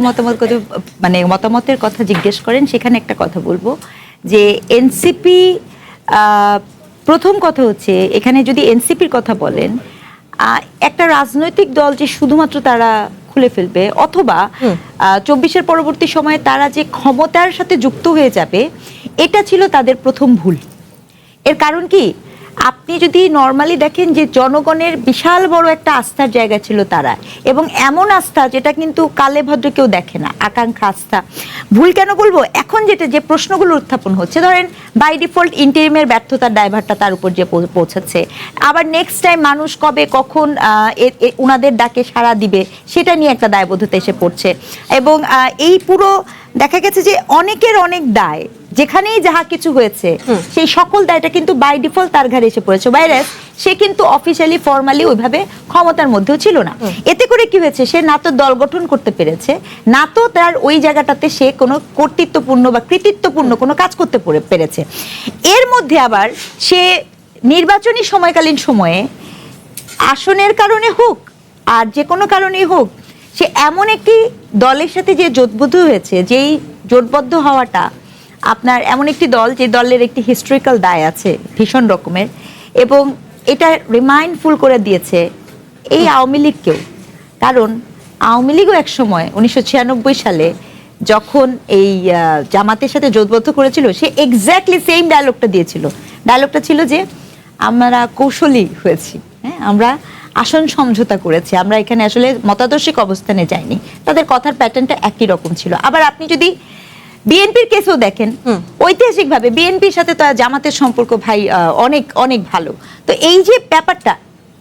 মতামতের কথা জিজ্ঞেস করেন, সেখানে একটা কথা বলবো যে এনসিপি, প্রথম কথা হচ্ছে এখানে যদি এনসিপির কথা বলেন, একটা রাজনৈতিক দল যে শুধুমাত্র তারা খুলে ফেলবে, অথবা 24-এর পরবর্তী সময়ে তারা যে ক্ষমতার সাথে যুক্ত হয়ে যাবে, এটা ছিল তাদের প্রথম ভুল। এর কারণ কি, আপনি যদি নর্মালি দেখেন যে জনগণের বিশাল বড় একটা আস্থার জায়গা ছিল তারা, এবং এমন আস্থা যেটা কিন্তু কালে ভদ্র কেউ দেখে না, আকাঙ্ক্ষা, আস্থা। ভুল কেন বলবো, এখন যে প্রশ্নগুলো উত্থাপন হচ্ছে, ধরেন বাই ডিফল্ট ইন্টারিমের ব্যর্থতার দায়ভারটা তার উপর যে পৌঁছাচ্ছে, আবার নেক্সট টাইম মানুষ কবে কখন ওনাদের ডাকে সাড়া দিবে সেটা নিয়ে একটা দায়বদ্ধতা এসে পড়ছে, এবং এই পুরো দেখা গেছে যে অনেকের অনেক দায়, যেখানেই যাহা কিছু হয়েছে সেই সকল দায়টা কিন্তু বাই ডিফল্ট তার ঘাড়ে এসে পড়েছে, ভাইরাস সে কিন্তু অফিসিয়ালি ফর্মালি ওইভাবে ক্ষমতার মধ্যেও ছিল না। এতে করে কি হয়েছে, সে না তো দল গঠন করতে পেরেছে, না তো তার ওই জায়গাটাতে সে কোনো কর্তৃত্বপূর্ণ বা কৃতিত্বপূর্ণ কোনো কাজ করতে পেরেছে। এর মধ্যে আবার সে নির্বাচনী সময়কালীন সময়ে আসনের কারণে হোক আর যে কোনো কারণেই হোক, সে এমন একটি দলের সাথে যে জোটবদ্ধ হয়েছে, যেই জোটবদ্ধ হওয়াটা আপনার এমন একটি দল যে দলের একটি হিস্টোরিক্যাল দায় আছে ভীষণ রকমের, এবং এটা রিমাইন্ডফুল করে দিয়েছে এই আওয়ামী লীগকেও। কারণ আওয়ামী লীগও এক সময় 1996 সালে যখন এই জামাতের সাথে জোটবদ্ধ করেছিল, সে এক্স্যাক্টলি সেম ডায়লগটা দিয়েছিল। ডায়লগটা ছিল যে আমরা কৌশলী হয়েছি, হ্যাঁ, আমরা আসন সমঝোতা করেছি, আমরা এখানে আসলে মতাদর্শিক অবস্থানে যাইনি। তাদের কথার প্যাটার্নটা একই রকম ছিল। আবার আপনি যদি বিএনপির কেসও দেখেন, ঐতিহাসিকভাবে বিএনপির সাথে তো জামাতের সম্পর্ক ভাই অনেক অনেক ভালো। তো এই যে ব্যাপারটা,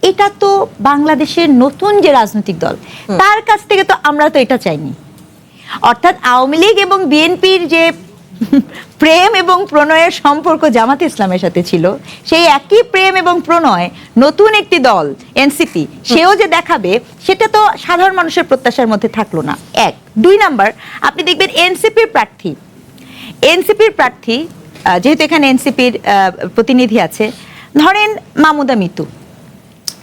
এটা তো বাংলাদেশের নতুন যে রাজনৈতিক দল, তার কাছ থেকে তো আমরা তো এটা চাইনি। অর্থাৎ আওয়ামী লীগ এবং বিএনপির যে প্রেম এবং প্রণয়ের সম্পর্ক জামাত ইসলামের সাথে ছিল, সেই একই প্রেম এবং প্রণয় নতুন একটি দল এনসিপি সেও যে দেখাবে, সেটা তো সাধারণ মানুষের প্রত্যাশার মধ্যে থাকলো না। এক। দুই নাম্বার, আপনি দেখবেন এনসিপির প্রার্থী যেহেতু এখানে এনসিপির প্রতিনিধি আছে, ধরেন মাহমুদা মিতু,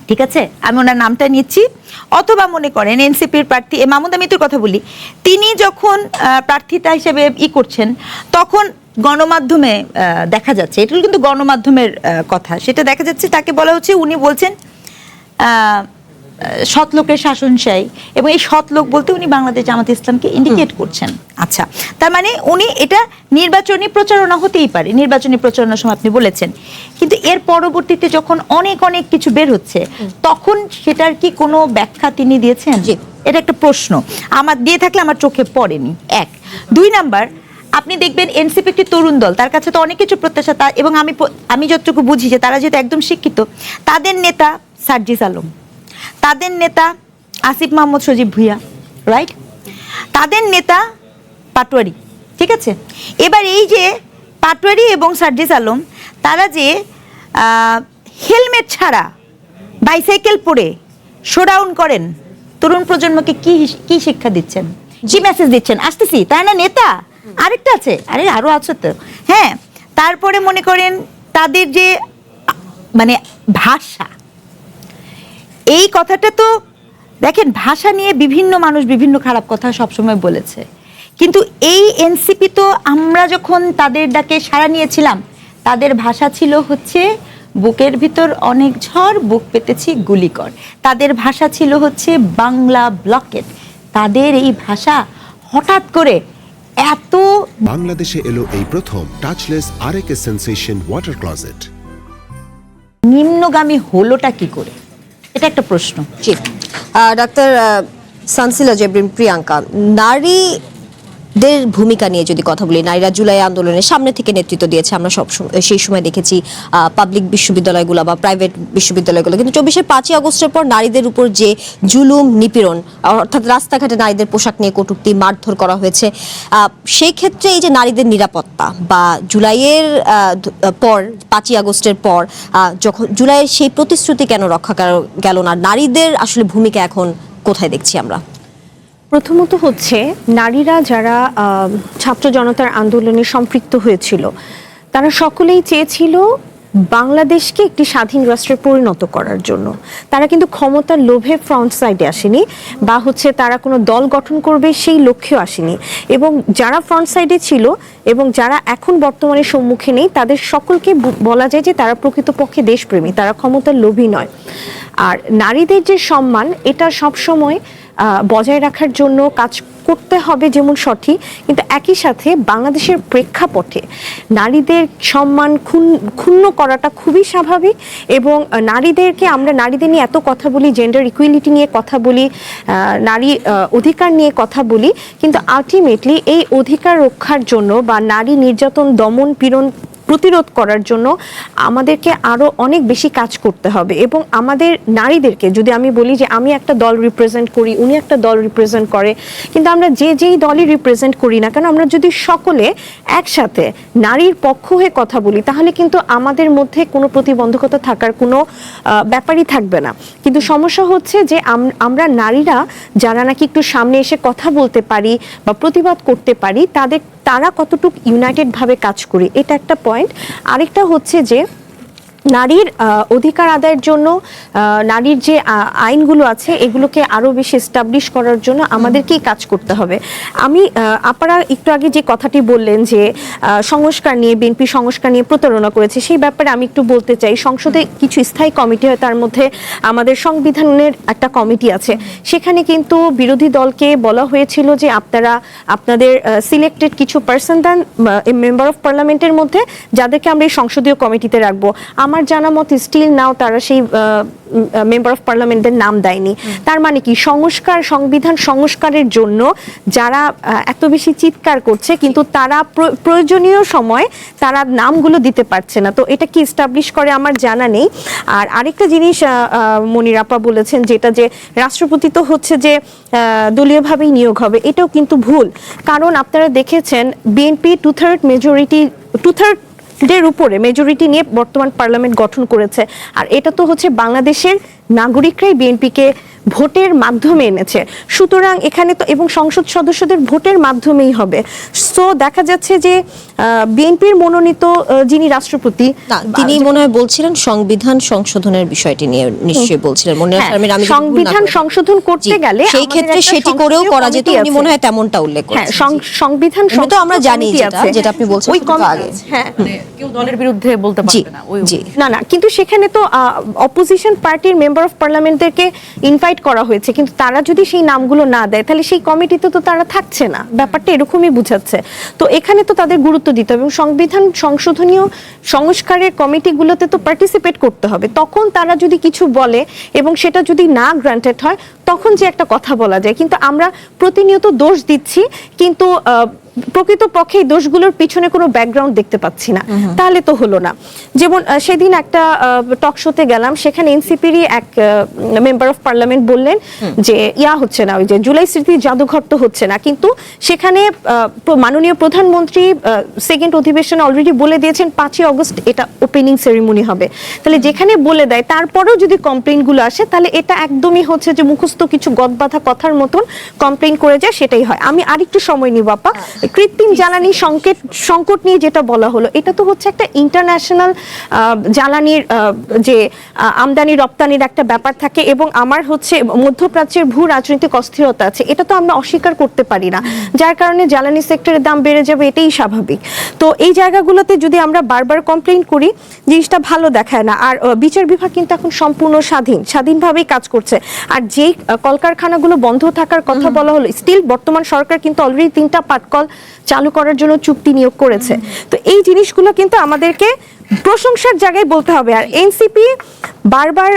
ঠিক আছে, আমি ওনার নামটা নিচ্ছি, অথবা মনে করেন এনসিপির প্রার্থী মাহমুদা মিতুর কথা বলি, তিনি যখন প্রার্থিতা হিসেবে করছেন, তখন গণমাধ্যমে দেখা যাচ্ছে, এটা কিন্তু গণমাধ্যমের কথা, সেটা দেখা যাচ্ছে তাকে বলা হচ্ছে, উনি বলছেন সৎ লোকের শাসন চাই, এবং এই সৎ লোক বলতে উনি বাংলাদেশ জামাত ইসলামকে ইন্ডিকেট করছেন। আচ্ছা, তার মানে উনি এটা নির্বাচনী প্রচারণা হতেই পারে, নির্বাচনী প্রচারণার সময় আপনি বলেছেন, কিন্তু এর পরবর্তীতে যখন অনেক অনেক কিছু বের হচ্ছে, তখন সেটার কি কোনো ব্যাখ্যা তিনি দিয়েছেন? এটা একটা প্রশ্ন আমার, দিয়ে থাকলে আমার চোখে পড়েনি। এক। দুই নাম্বার, আপনি দেখবেন এনসিপি একটি তরুণ দল, তার কাছে তো অনেক কিছু প্রত্যাশা, এবং আমি যতটুকু বুঝি যে তারা যেহেতু একদম শিক্ষিত, তাদের নেতা সার্জিস আলম, তাদের নেতা আসিফ মাহমুদ সজীব ভুইয়া, রাইট, তাদের নেতা পাটোয়ারি, ঠিক আছে। এবার এই যে পাটোয়ারি এবং সার্জিস আলম, তারা যে হেলমেট ছাড়া বাইসাইকেল পরে শোডাউন করেন, তরুণ প্রজন্মকে কি শিক্ষা দিচ্ছেন, কি মেসেজ দিচ্ছেন? আসতেছি, তাই না নেতা? আরেকটা আছে, আরো আছে তো, হ্যাঁ। তারপরে মনে করেন তাদের যে মানে ভাষা, এই কথাটা তো দেখেন, ভাষা নিয়ে বিভিন্ন মানুষ বিভিন্ন খারাপ কথা সবসময় বলেছে, কিন্তু এই এনসিপি তো আমরা যখন তাদের ডাকে সাড়া নিয়েছিলাম, তাদের ভাষা ছিল হচ্ছে বুকের ভিতর অনেক ঝড়, বুক পেতেছি গুলি কর। তাদের ভাষা ছিল হচ্ছে বাংলা ব্লকেট। তাদের এই ভাষা হঠাৎ করে এত বাংলাদেশে এলো এই প্রথম টাচলেস আরএকে সেন্সেশন ওয়াটার ক্লজেট। নিম্নগামী হলোটা কি করে, এটা একটা প্রশ্ন। জি, ডাক্তার সানসিলা জেবরিন প্রিয়াঙ্কা, নারীদের ভূমিকা নিয়ে যদি কথা বলি, নারীরা জুলাই আন্দোলনের সামনে থেকে নেতৃত্ব দিয়েছে, আমরা সেই সময় দেখেছি পাবলিক বিশ্ববিদ্যালয়গুলো বা প্রাইভেট বিশ্ববিদ্যালয়গুলো, কিন্তু 24-এর 5ই আগস্টের পর নারীদের উপর যে জুলুম নিপীড়ন, অর্থাৎ রাস্তাঘাটে নারীদের পোশাক নিয়ে কটূক্তি, মারধর করা হয়েছে, সেই ক্ষেত্রে এই যে নারীদের নিরাপত্তা বা জুলাইয়ের পর 5ই আগস্টের পর যখন জুলাইয়ের সেই প্রতিশ্রুতি কেন রক্ষা গেল না, নারীদের আসলে ভূমিকা এখন কোথায় দেখছি আমরা? প্রথমত হচ্ছে, নারীরা যারা ছাত্র জনতার আন্দোলনে সম্পৃক্ত হয়েছিল, তারা সকলেই চেয়েছিল বাংলাদেশকে একটি স্বাধীন রাষ্ট্রে পরিণত করার জন্য। তারা কিন্তু ক্ষমতার লোভে ফ্রন্ট সাইডে আসেনি, বা হচ্ছে তারা কোনো দল গঠন করবে সেই লক্ষ্যেও আসেনি। এবং যারা ফ্রন্ট সাইডে ছিল এবং যারা এখন বর্তমানে সম্মুখে নেই, তাদের সকলকে বলা যায় যে তারা প্রকৃতপক্ষে দেশপ্রেমী, তারা ক্ষমতার লোভী নয়। আর নারীদের যে সম্মান, এটা সবসময় বজায় রাখার জন্য কাজ করতে হবে যেমন সঠিক, কিন্তু একই সাথে বাংলাদেশের প্রেক্ষাপটে নারীদের সম্মান ক্ষুণ্ণ করাটা খুবই স্বাভাবিক। এবং আমরা নারীদের নিয়ে এত কথা বলি, জেন্ডার ইকুয়ালিটি নিয়ে কথা বলি, নারী অধিকার নিয়ে কথা বলি, কিন্তু আলটিমেটলি এই অধিকার রক্ষার জন্য বা নারী নির্যাতন, দমন, পীড়ন প্রতিরোধ করার জন্য আমাদেরকে আরো অনেক বেশি কাজ করতে হবে। এবং আমাদের নারীদেরকে, যদি আমি বলি যে আমি একটা দল রিপ্রেজেন্ট করি, উনি একটা দল রিপ্রেজেন্ট করে, কিন্তু আমরা যেই দলই রিপ্রেজেন্ট করি না কেন, আমরা যদি সকলে একসাথে নারীর পক্ষ হয়ে কথা বলি, তাহলে কিন্তু আমাদের মধ্যে কোনো প্রতিবন্ধকতা থাকার কোনো ব্যাপারই থাকবে না। কিন্তু সমস্যা হচ্ছে যে আমরা নারীরা যারা নাকি একটু সামনে এসে কথা বলতে পারি বা প্রতিবাদ করতে পারি, তারা কতটুকু ইউনাইটেড ভাবে কাজ করি, এটা একটা পয়েন্ট। আরেকটা হচ্ছে যে নারীর অধিকার আদায়ের জন্য নারীর যে আইনগুলো আছে এগুলোকে আরো বেশি এস্টাবলিশ করার জন্য আমাদেরকেই কাজ করতে হবে। আমি আপনারা একটু আগে যে কথাটি বললেন যে সংস্কার নিয়ে বিএনপি সংস্কার নিয়ে প্রতারণা করেছে, সেই ব্যাপারে আমি একটু বলতে চাই। সংসদে কিছু স্থায়ী কমিটি হয়, তার মধ্যে আমাদের সংবিধানের একটা কমিটি আছে। সেখানে কিন্তু বিরোধী দলকে বলা হয়েছিল যে আপনারা আপনাদের সিলেক্টেড কিছু পার্সন দেন মেম্বার অফ পার্লামেন্টের মধ্যে, যাদেরকে আমরা এই সংসদীয় কমিটিতে রাখবো। আমার জানা মতে স্টিল নাও তারা সেই মেম্বার অফ পার্লামেন্টের নাম দেয়নি। তার মানে কি, সংবিধান সংস্কারের জন্য যারা এত বেশি চিৎকার করছে কিন্তু তারা প্রয়োজনীয় সময় তারা নামগুলো দিতে পারছে না। তো এটা কি এস্টাবলিশ করে আমার জানা নেই। আর আরেকটা জিনিস মনির আপা বলেছেন, যেটা যে রাষ্ট্রপতি তো হচ্ছে যে দলীয়ভাবেই নিয়োগ হবে, এটাও কিন্তু ভুল। কারণ আপনারা দেখেছেন বিএনপি 2/3 মেজরিটি 2/3 এর উপরে মেজরিটি নিয়ে বর্তমান পার্লামেন্ট গঠন করেছে। আর এটা তো হচ্ছে বাংলাদেশের নাগরিকরাই বিএনপিকে ভোটের মাধ্যমে এনেছে। সুতরাং এখানে তো এবং সংসদ সদস্যদের ভোটের মাধ্যমেই হবে। সো দেখা যাচ্ছে যে বিএনপির মনোনীত যিনি রাষ্ট্রপতি, তিনি মনে হয় বলছিলেন সংবিধান সংশোধনের বিষয়টি নিয়ে নিশ্চয়ই বলছিলেন। সংবিধান সংশোধন করতে গেলে সেই ক্ষেত্রে সেটি করেও করা যেত, উনি মনে হয় তেমনটা উল্লেখ করেছেন। সংবিধান তো আমরা জানি যেটা আপনি বলছেন ওই আগে হ্যাঁ, কেউ দলের বিরুদ্ধে বলতে পারবে না। না কিন্তু সেখানে তো অপোজিশন পার্টির মেম্বার অফ পার্লামেন্টদেরকে ইনভাইট করা হয়েছে, কিন্তু তারা যদি সেই নামগুলো না দেয় তাহলে সেই কমিটিতে তো তারা থাকছে না। ব্যাপারটা এরকমই বুঝাচ্ছে। তো এখানে তো তাদের গুরুত্ব দিতে হবে এবং সংবিধান সংশোধনীয় সংস্কারের কমিটিগুলোতে তো পার্টিসিপেট করতে হবে। তখন তারা যদি কিছু বলে এবং সেটা যদি না গ্রান্টেড হয়, তখন যে একটা কথা বলা যায়। কিন্তু আমরা প্রতিনিয়ত দোষ দিচ্ছি, কিন্তু প্রকৃতপক্ষে এই দোষগুলোর পিছনে কোনো ব্যাকগ্রাউন্ড দেখতে পাচ্ছি না, তাহলে তো হলো না। যেমন সেদিন একটা টক শোতে গেলাম, সেখানে এনসিপিরই এক মেম্বার অফ পার্লামেন্ট বললেন যে হচ্ছে না, ওই যে জুলাই স্মৃতি জাদুঘর তো হচ্ছে না। কিন্তু সেখানে মাননীয় প্রধানমন্ত্রী সেকেন্ড অধিবেশনে অলরেডি বলে দিয়েছেন 5ই অগস্ট এটা ওপেনিং সেরিমনি হবে। তাহলে যেখানে বলে দেয় তারপরেও যদি কমপ্লেইনগুলো আসে, তাহলে এটা একদমই হচ্ছে যে মুখস্থ কিছু গদবাঁধা কথার মতন কমপ্লেইন করে যায়, সেটাই হয়। আমি আরেকটু সময় নিব আপা। কৃত্রিম জ্বালানি সংকট নিয়ে যেটা বলা হলো, এটা তো হচ্ছে একটা ইন্টারন্যাশনাল জ্বালানির যে আমদানি রপ্তানির একটা ব্যাপার থাকে, এবং আমার হচ্ছে মধ্যপ্রাচ্যের ভূ রাজনৈতিক অস্থিরতা আছে, এটা তো আমরা অস্বীকার করতে পারি না। যার কারণে জ্বালানি সেক্টরের দাম বেড়ে যাবে, এটাই স্বাভাবিক। তো এই জায়গাগুলোতে যদি আমরা বারবার কমপ্লেইন করি, জিনিসটা ভালো দেখায় না। আর বিচার বিভাগ কিন্তু এখন সম্পূর্ণ স্বাধীনভাবেই কাজ করছে। আর যেই কলকারখানাগুলো বন্ধ থাকার কথা বলা হলো, স্টিল বর্তমান সরকার কিন্তু অলরেডি 3টা পাটকল চালু করার জন্য চুক্তি নিয়োগ করেছে। তো এই জিনিসগুলো কিন্তু আমাদেরকে প্রশংসার জায়গায় বলতে হবে। আর এনসিপি বারবার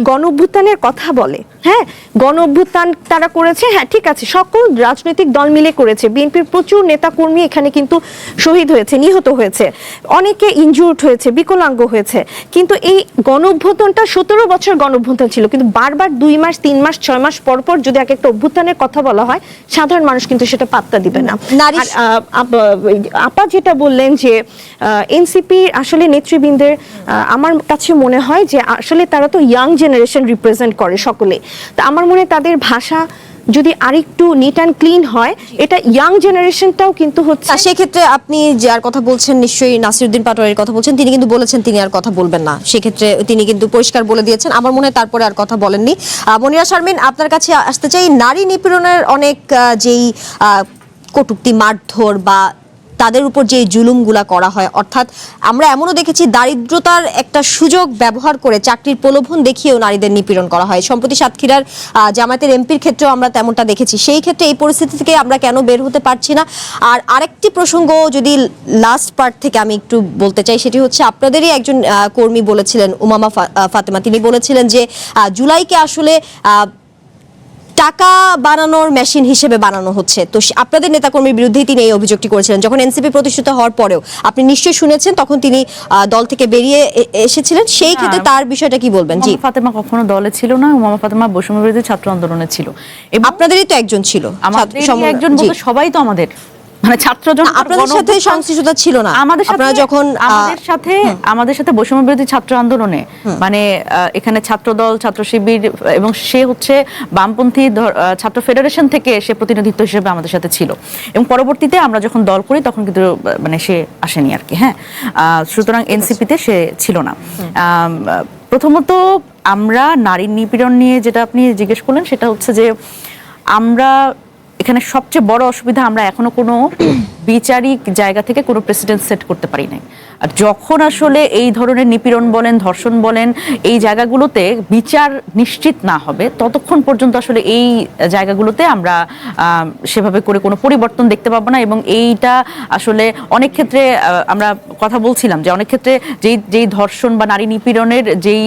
গণ অভ্যুত্থানের কথা বলে, হ্যাঁ গণ অভ্যুত্থান তারা করেছে, হ্যাঁ ঠিক আছে, সকল রাজনৈতিক দল মিলে করেছে। বিএনপির প্রচুর নেতাকর্মী এখানে কিন্তু শহীদ হয়েছে, নিহত হয়েছে, অনেকে ইনজুর্ড হয়েছে, বিকলাঙ্গ হয়েছে। কিন্তু এই গণ অভ্যুত্থানটা 17 বছর গণ অভ্যুত্থান ছিল, কিন্তু বারবার 2 মাস 3 মাস 6 মাস পর পর যদি এক একটা অভ্যুত্থানের কথা বলা হয়, সাধারণ মানুষ কিন্তু সেটা পাত্তা দিবে না। আপা যেটা বললেন যে এনসিপি আসলে নেতৃবৃন্দের, আমার কাছে মনে হয় যে আসলে তারা তো ইয়াং জেনারেশন রিপ্রেজেন্ট করে সকলে। তো আমার মনে হয় তাদের ভাষা যদি আরেকটু নিট অ্যান্ড ক্লিন হয়, এটা ইয়াং জেনারেশনটাও কিন্তু হচ্ছে। সেক্ষেত্রে আপনি যার কথা বলছেন নিশ্চয়ই নাসিরউদ্দিন পাটোয়ারির কথা বলছেন। তিনি কিন্তু বলেছেন তিনি আর কথা বলবেন না, সেক্ষেত্রে তিনি কিন্তু পরিষ্কার বলে দিয়েছেন। আমার মনে হয় তারপরে আর কথা বলেননি। মনিরা শারমিন, আপনার কাছে আসতে চাই। নারী নিপীড়নের অনেক যেই কটূক্তি, মারধর বা তাদের উপর যে জুলুমগুলা করা হয়, অর্থাৎ আমরা এমনও দেখেছি দারিদ্রতার একটা সুযোগ ব্যবহার করে চাকরির প্রলোভন দেখিয়েও নারীদের নিপীড়ন করা হয়। সম্প্রতি সাতক্ষীরার জামায়াতের এমপির ক্ষেত্রেও আমরা তেমনটা দেখেছি। সেই ক্ষেত্রে এই পরিস্থিতি থেকে আমরা কেন বের হতে পারছি না? আর আরেকটি প্রসঙ্গ যদি লাস্ট পার্ট থেকে আমি একটু বলতে চাই, সেটি হচ্ছে আপনাদেরই একজন কর্মী বলেছিলেন, উমামা ফাতেমা, তিনি বলেছিলেন যে জুলাইকে আসলে টাকা বানানোর মেশিন হিসেবে বানানো হচ্ছে। তো আপনাদের নেতাকর্মীর বিরুদ্ধেই তিনি এই অভিযোগটি করেছিলেন। যখন এনসিপি প্রতিষ্ঠিত হওয়ার পরেও আপনি নিশ্চয়ই শুনেছেন, তখন তিনি দল থেকে বেরিয়ে এসেছিলেন। সেই ক্ষেত্রে তার বিষয়টা কি বলবেন? জি, ফাতেমা কখনো দলে ছিল না। উমামা ফাতেমা বৈষম্য বিরোধী ছাত্র আন্দোলনে ছিল, আপনাদেরই তো একজন ছিল। আমাদের একজন বলতে সবাই তো আমাদের। মানে ছাত্র জনতার আপনাদের সাথে সংশ্লিষ্টতা ছিল না আমাদের সাথে আপনারা যখন আমাদের সাথে বৈষম্য বিরোধী ছাত্র আন্দোলনে মানে এখানে ছাত্র দল, ছাত্র শিবির এবং সে হচ্ছে বামপন্থী ছাত্র ফেডারেশন থেকে সে প্রতিনিধিত্ব হিসেবে আমাদের সাথে ছিল এবং পরবর্তীতে আমরা যখন দল করি তখন কিন্তু মানে সে আসেনি আর কি। হ্যাঁ, সুতরাং এনসিপিতে সে ছিল না। প্রথমত আমরা নারী নিপীড়ন নিয়ে যেটা আপনি জিজ্ঞেস করলেন সেটা হচ্ছে যে আমরা এখানে সবচেয়ে বড় অসুবিধা, আমরা এখনো কোনো বিচারিক জায়গা থেকে কোনো প্রেসিডেন্ট সেট করতে পারি নাই। আর যখন আসলে এই ধরনের নিপীড়ন বলেন, ধর্ষণ বলেন, এই জায়গাগুলোতে বিচার নিশ্চিত না হবে ততক্ষণ পর্যন্ত আসলে এই জায়গাগুলোতে আমরা সেভাবে করে কোনো পরিবর্তন দেখতে পাবো না। এবং এইটা আসলে অনেক ক্ষেত্রে আমরা কথা বলছিলাম যে অনেক ক্ষেত্রে যেই ধর্ষণ বা নারী নিপীড়নের যেই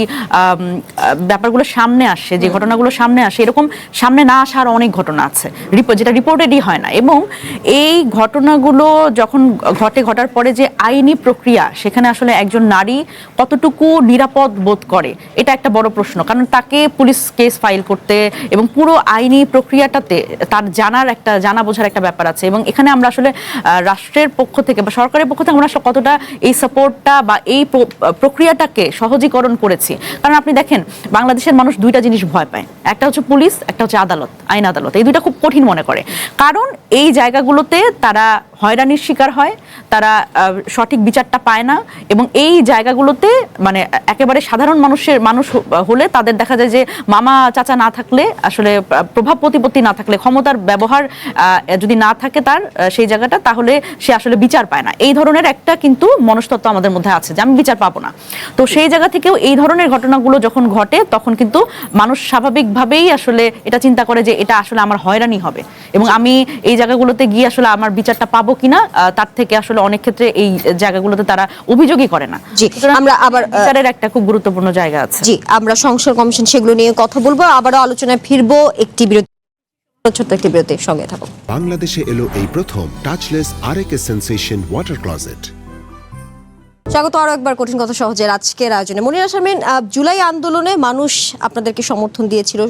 ব্যাপারগুলো সামনে আসে, যে ঘটনাগুলো সামনে আসে, এরকম সামনে না আসার অনেক ঘটনা আছে যেটা রিপোর্টেডই হয় না। এবং এই ঘটনাগুলো যখন ঘটার পরে যে আইনি প্রক্রিয়া, সেখানে আসলে একজন নারী কতটুকু নিরাপদ বোধ করে এটা একটা বড় প্রশ্ন। কারণ তাকে পুলিশ কেস ফাইল করতে এবং পুরো আইনি প্রক্রিয়াটাতে তার জানা বোঝার একটা ব্যাপার আছে। এবং এখানে আমরা আসলে রাষ্ট্রের পক্ষ থেকে বা সরকারের পক্ষ থেকে আমরা কতটা এই সাপোর্টটা বা এই প্রক্রিয়াটাকে সহজীকরণ করেছি। কারণ আপনি দেখেন বাংলাদেশের মানুষ দুইটা জিনিস ভয় পায়, একটা হচ্ছে পুলিশ, একটা হচ্ছে আদালত, আইন আদালত। এই দুইটা খুব কঠিন মনে করে, কারণ এই জায়গাগুলোতে তারা হয়রানির শিকার হয়, তারা সঠিক বিচারটা পায় না। এবং এই জায়গাগুলোতে মানে একেবারে সাধারণ মানুষ হলে তাদের দেখা যায় যে মামা চাচা না থাকলে, আসলে প্রভাব প্রতিপত্তি না থাকলে, ক্ষমতার ব্যবহার যদি না থাকে তার সেই জায়গাটা, তাহলে সে আসলে বিচার পায় না। এই ধরনের একটা কিন্তু মনস্তত্ত্ব আমাদের মধ্যে আছে যে আমি বিচার পাবো না। তো সেই জায়গা থেকেও এই ধরনের ঘটনাগুলো যখন ঘটে তখন কিন্তু মানুষ স্বাভাবিকভাবেই আসলে এটা চিন্তা করে যে এটা আসলে আমার হয়রানি হবে এবং আমি এই জায়গাগুলোতে গিয়ে আসলে আমার বিচারটা পাবো কিনা, তার থেকে আসলে অনেক ক্ষেত্রে এই জায়গাগুলোতে তারা অভিযোগই করে না। জি, আমরা আবার বিচারের একটা খুব গুরুত্বপূর্ণ জায়গা আছে। জি, আমরা সংসদ কমিশন সেগুলো নিয়ে কথা বলবো, আবারও আলোচনায় ফিরবো। একটি বিরতি, ছোট্ট একটি বিরতির সঙ্গে থাকো। বাংলাদেশে এলো এই প্রথম টাচলেস আরএকে সেন্সেশন ওয়াটার ক্লজেট। স্বাগত আরো একবার কঠিন কথা সহজের আজকের আয়োজনে। মনিরা শারমিন, জুলাই আন্দোলনে মানুষ আপনাদেরকে সমর্থন দিয়েছিল,